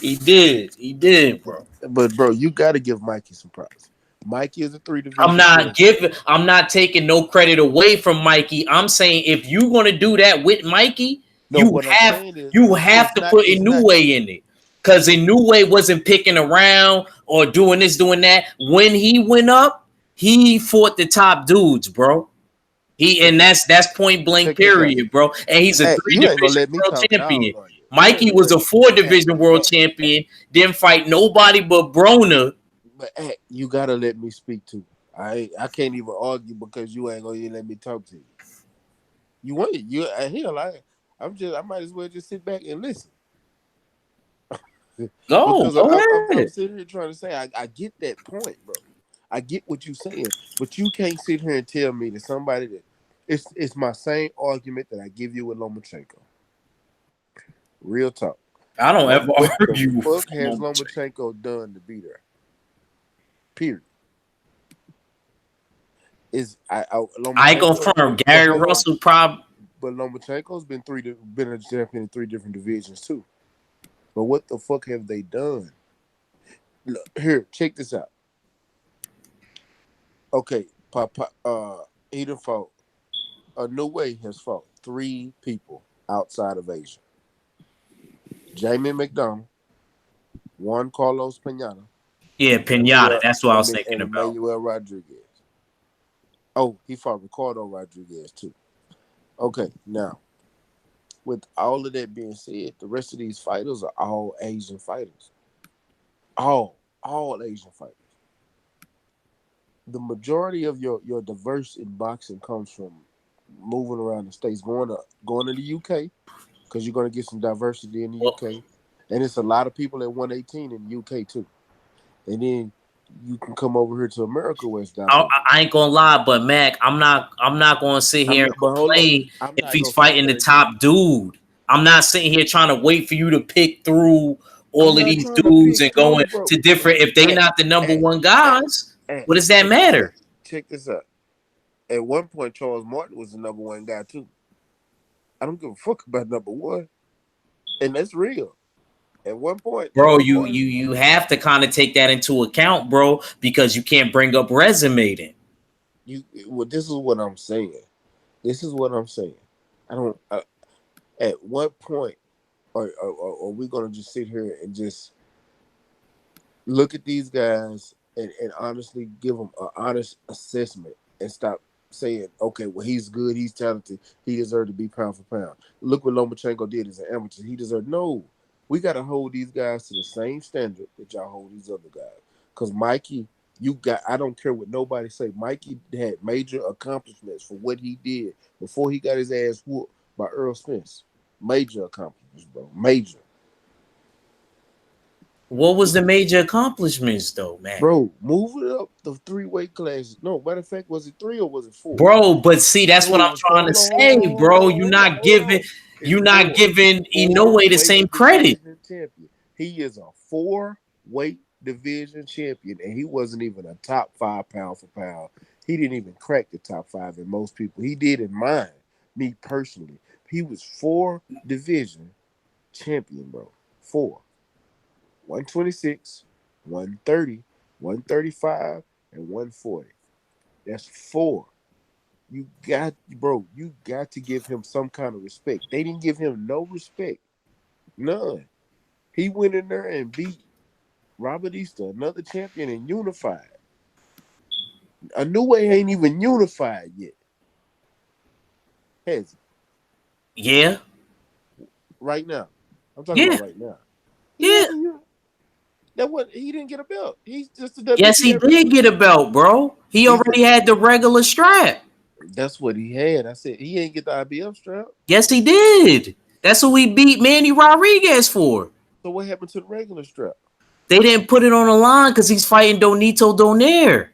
He did. He did, bro. But bro, you got to give Mikey some props. Mikey is a 3 I'm division not champion. giving. I'm not taking no credit away from Mikey. I'm saying if you gonna do that with Mikey, No, what I'm saying is, you have it's to not. put It's Inoue not. in it, because Inoue wasn't picking around or doing this, doing that. When he went up, he fought the top dudes, bro. And Okay, that's point blank check this out. period, bro. And he's a Hey, three you ain't gonna division let me world talk at all, champion. are you? You ain't Mikey gonna was let a me. 4 division world champion. Didn't fight nobody but Broner. But hey, you gotta let me speak too. I can't even argue because you ain't gonna even let me talk to you. You want it? You hell, I might as well just sit back and listen because Go I'm ahead. sitting here trying to say I get that point, bro. I get what you're saying, but you can't sit here and tell me that somebody that it's my same argument that I give you with Lomachenko. Real talk. I don't ever What the argue fuck with has Lomachenko. Lomachenko done to beat her? Period. Is I ain't Lomachenko? confirm. But Gary hold on. Russell probably. But Lomachenko's been a champion in 3 different divisions too. But what the fuck have they done? Look, here, check this out. Okay, Papa, he done fought. A New Way has fought 3 people outside of Asia. Jamie McDonald, Juan Carlos Pinata, Yeah, and Pinata. That's what I was thinking about. Emmanuel Rodriguez. Oh, he fought Ricardo Rodriguez too. Okay, now with all of that being said, the rest of these fighters are all Asian fighters. All Asian fighters. The majority of your diverse in boxing comes from moving around the states, going to the UK because you're going to get some diversity in the Well, UK, and it's a lot of people at 118 in the UK too. And then you can come over here to America where it's I, diversity. I ain't gonna lie, but Mac, I'm not gonna sit I'm here not, and but hold on, complain I'm if not he's gonna sit fighting the there and just. top dude. I'm not sitting here trying to wait for you to pick through I'm all of not these trying to dudes pick and through, going bro. to different. If they Hey, not the number hey, one hey, guys, hey, what does that check this out. matter? Check this out. At one point, Charles Martin was the number one guy too. I don't give a fuck about number one, and that's real. At one point, Bro, Charles Martin. you have to kind of take that into account, bro, because you can't bring up resume then. Well, this is what I'm saying. This is what I'm saying. I don't. At what point are we gonna just sit here and just look at these guys and honestly give them an honest assessment and stop saying, okay, well, he's good, he's talented, he deserved to be pound for pound. Look what Lomachenko did as an amateur. He deserved. No, we got to hold these guys to the same standard that y'all hold these other guys. Because Mikey, I don't care what nobody say, Mikey had major accomplishments for what he did before he got his ass whooped by Earl Spence. Major accomplishments, bro. Major. What was the major accomplishments though, man? Bro, move it up the 3 weight classes. No, matter of fact, was it 3 or was it 4? Bro, but see, that's No, what it I'm was trying four. to Hold on, hold on, say, hold on, bro. hold on, hold on. It's You not four. giving Four Inoue the weight same credit. division champion. He is a 4 weight division champion, and he wasn't even a top 5 pound for pound. He didn't even crack the top 5 in most people. He did in mine, me personally. He was 4 division champion, bro. 4. 126, 130, 135, and 140. That's 4. You got to give him some kind of respect. They didn't give him no respect. None. He went in there and beat Robert Easter, another champion, and unified. A New Way ain't even unified yet. Has he? Yeah, Right now. I'm talking yeah, about right now. He yeah. hasn't he didn't get a belt. He's just a Yes, he WBA. did get a belt, bro. He He's the already had the regular strap. That's what he had. I said he ain't get the IBF strap. Yes, he did. That's who we beat Manny Rodriguez for. So what happened to the regular strap? They didn't put it on the line because he's fighting Donito Donaire.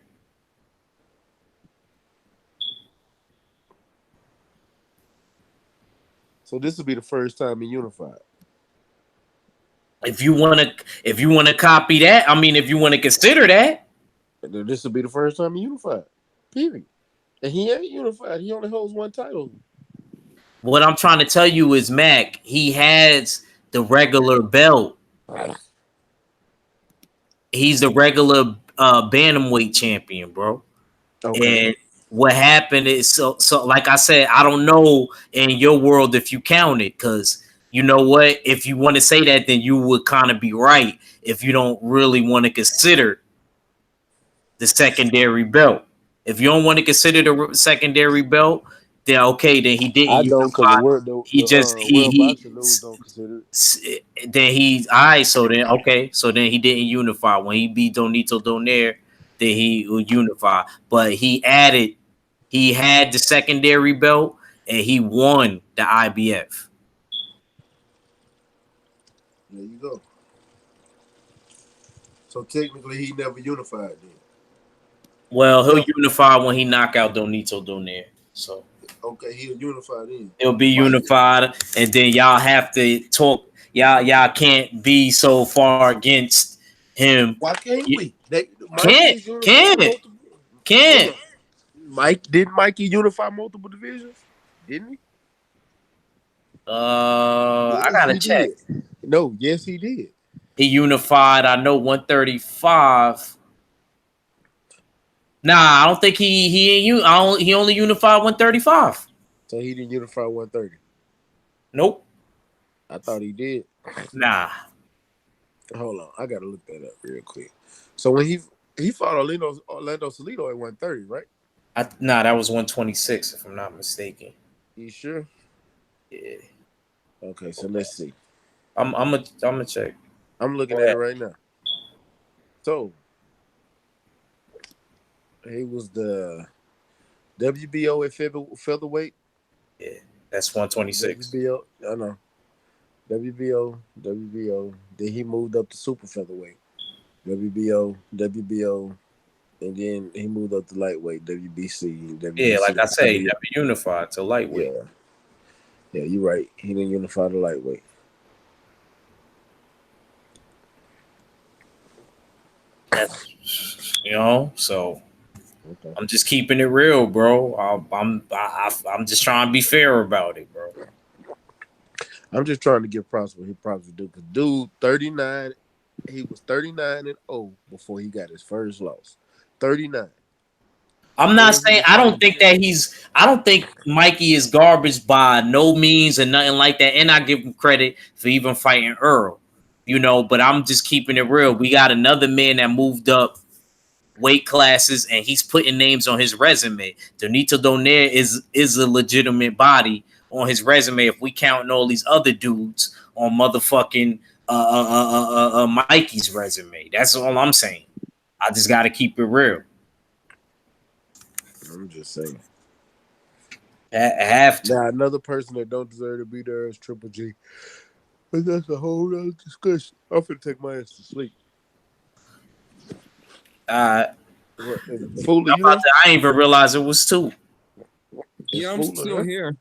So this will be the first time he unified. If you wanna copy that, I mean, if you want to consider that, And this will be the first time he unified. Period. And he ain't unified. He only holds one title. What I'm trying to tell you is, Mac, he has the regular belt. He's the regular bantamweight champion, bro. Okay. And what happened is so like I said, I don't know in your world if you count it, because you know what? If you want to say that, then you would kind of be right if you don't really want to consider the secondary belt. If you don't want to consider the secondary belt, then okay, then he didn't I don't, because unify. He just world boxing news don't consider it. then he all right. So then okay, so then he didn't unify when he beat Donito Donaire. Then he would unify, but he had the secondary belt and he won the IBF. There you go. So technically, he never unified then. Well, he'll Well, unify when he knock out Donito Donaire. So okay, he'll unify then. he'll be Mike, unified, and then y'all have to talk. Y'all can't be so far against him. why can't You we? Mikey can't, is unifying can't, multiple. Hold can't. on. Mikey unify multiple divisions? Didn't he? I Yes, gotta he check. did. No, yes, he did. He unified. I know 135. Nah, I don't think he ain't you. He only unified 135. So he didn't unify 130. Nope. I thought he did. Nah. Hold on, I gotta look that up real quick. So when he fought Orlando Salido at 130, right? Nah, that was 126 if I'm not mistaken. You sure? Yeah. Okay, so let's see. I'm gonna check. I'm looking Go at it ahead. right now. So he was the WBO at featherweight. Yeah, that's 126. WBO, I know. WBO. Then he moved up to super featherweight. WBO, and then he moved up to lightweight. WBC, Yeah, WBC. like I say, he never unified to lightweight. Yeah, you're right. He didn't unify the lightweight. That's so Okay. I'm just keeping it real, bro. I'm just trying to be fair about it, bro. I'm just trying to give props what he props to do. Because dude, 39, he was 39-0 before he got his first loss. 39. I'm not And he saying was I don't fighting. think that I don't think Mikey is garbage by no means and nothing like that. And I give him credit for even fighting Earl, but I'm just keeping it real. We got another man that moved up weight classes and he's putting names on his resume. Donito Donaire is a legitimate body on his resume if we counting all these other dudes on motherfucking Mikey's resume. That's all I'm saying. I just got to keep it real. I'm just saying. I have to. Now, another person that don't deserve to be there is Triple G. But that's a whole other discussion. I'm finna take my ass to sleep. Fool, you there? I didn't even realize it was two. Yeah, I'm still here.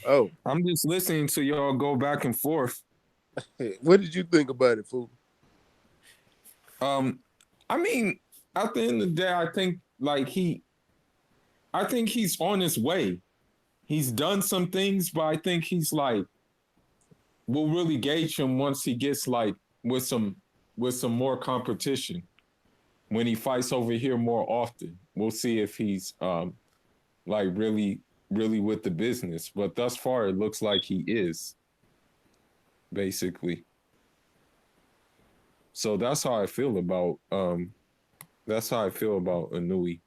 Oh, I'm just listening to y'all go back and forth. hey, what did you think about it, Fool? I mean, at the end of the day, I think he's on his way. He's done some things, but I think he's like, we'll really gauge him once he gets like with some more competition. When he fights over here more often, we'll see if he's like really with the business. But thus far, it looks like he is, basically. So that's how I feel about Inui,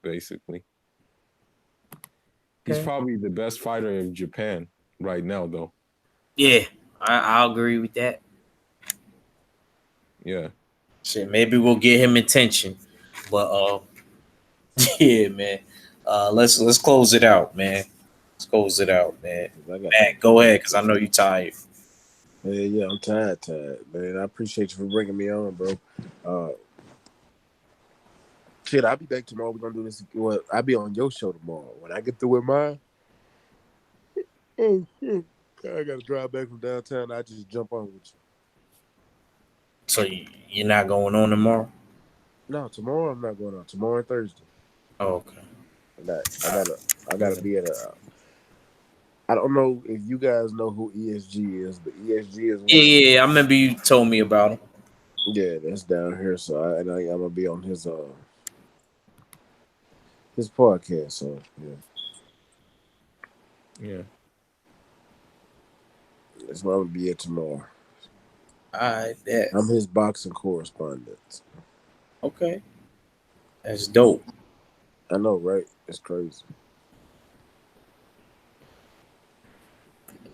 basically. He's probably the best fighter in Japan right now, though. Yeah, I'll agree with that. Yeah. Shit, maybe we'll get him attention, but yeah, man. Let's close it out, man. Let's close it out, man. Matt, go ahead, because I know you're tired. Yeah, I'm tired, man. I appreciate you for bringing me on, bro. Shit, I'll be back tomorrow. We're gonna do this. Well, I'll be on your show tomorrow. When I get through with mine, oh shit, I gotta drive back from downtown. I just jump on with you. So you're not going on tomorrow? No, tomorrow I'm not going on. Tomorrow and Thursday. Oh, okay. I gotta be at I don't know if you guys know who ESG is, but ESG is Yeah, one of yeah, yeah. I remember you told me about him. yeah, that's down here. So I'm gonna be on his podcast. So yeah, Yeah. that's where I'm gonna be at tomorrow. All right, yeah. I'm his boxing correspondent. Okay, that's dope. I know, right? It's crazy.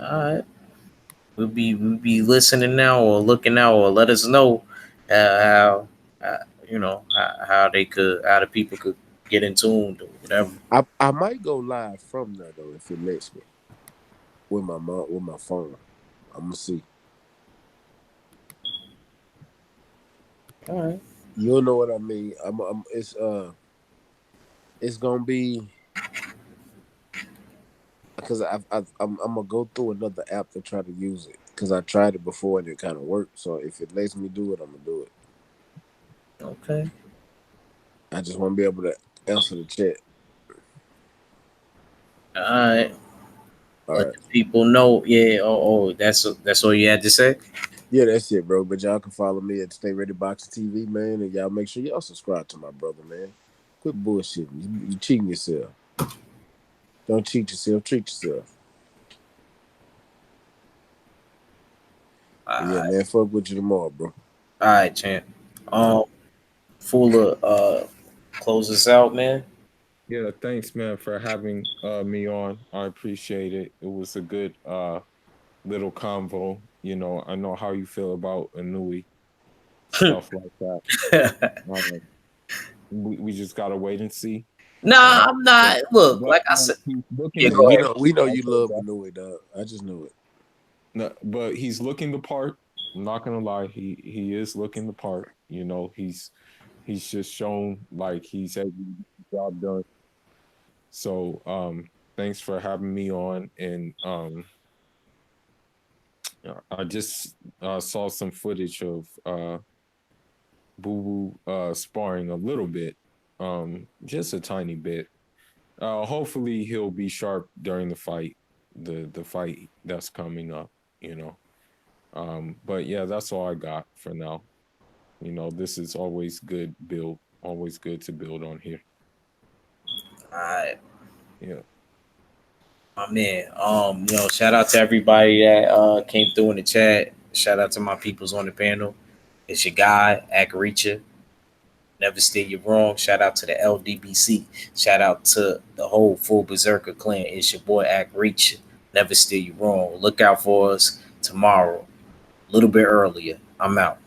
All right, we'll be listening now or looking out or let us know how how they could how the people could get in tune or whatever. I might go live from there though if it lets me with my phone. I'm gonna see. All right. You'll know what I mean. It's gonna be because I'm gonna go through another app to try to use it because I tried it before and it kind of worked. So if it lets me do it, I'm gonna do it. Okay. I just want to be able to answer the chat. All right. All Let right. the people know. Yeah. That's all you had to say. Yeah, that's it, bro. But y'all can follow me at Stay Ready Boxing TV, man, and y'all make sure y'all subscribe to my brother, man. Quit bullshitting. You cheating yourself. Don't cheat yourself. Treat yourself. All But yeah, right. man. Fuck with you tomorrow, bro. All right, champ. Full of close us out, man. Yeah, thanks, man, for having me on. I appreciate it. It was a good little convo. You know, I know how you feel about Anui, stuff like that. Um, we just gotta wait and see. Nah, Uh, I'm but not. Look, but like I said, he's looking yeah, the Man, go part. we know you I'll say love that. Benoit, dog. I just knew it. No, but he's looking the part. I'm not gonna lie, he is looking the part. You know, he's just shown like he's able to get the job done. So thanks for having me on. And I just saw some footage of Boo Boo sparring a little bit, just a tiny bit. Hopefully he'll be sharp during the fight, the fight that's coming up. You know, but yeah, that's all I got for now. You know, this is always good build, always good to build on here. all right, Yeah. my man. Shout out to everybody that came through in the chat. Shout out to my peoples on the panel. It's your guy, Akaricha. Never steer you wrong. Shout out to the LDBC. Shout out to the whole full Berserker clan. It's your boy Akaricha. Never steer you wrong. Look out for us tomorrow, a little bit earlier. I'm out.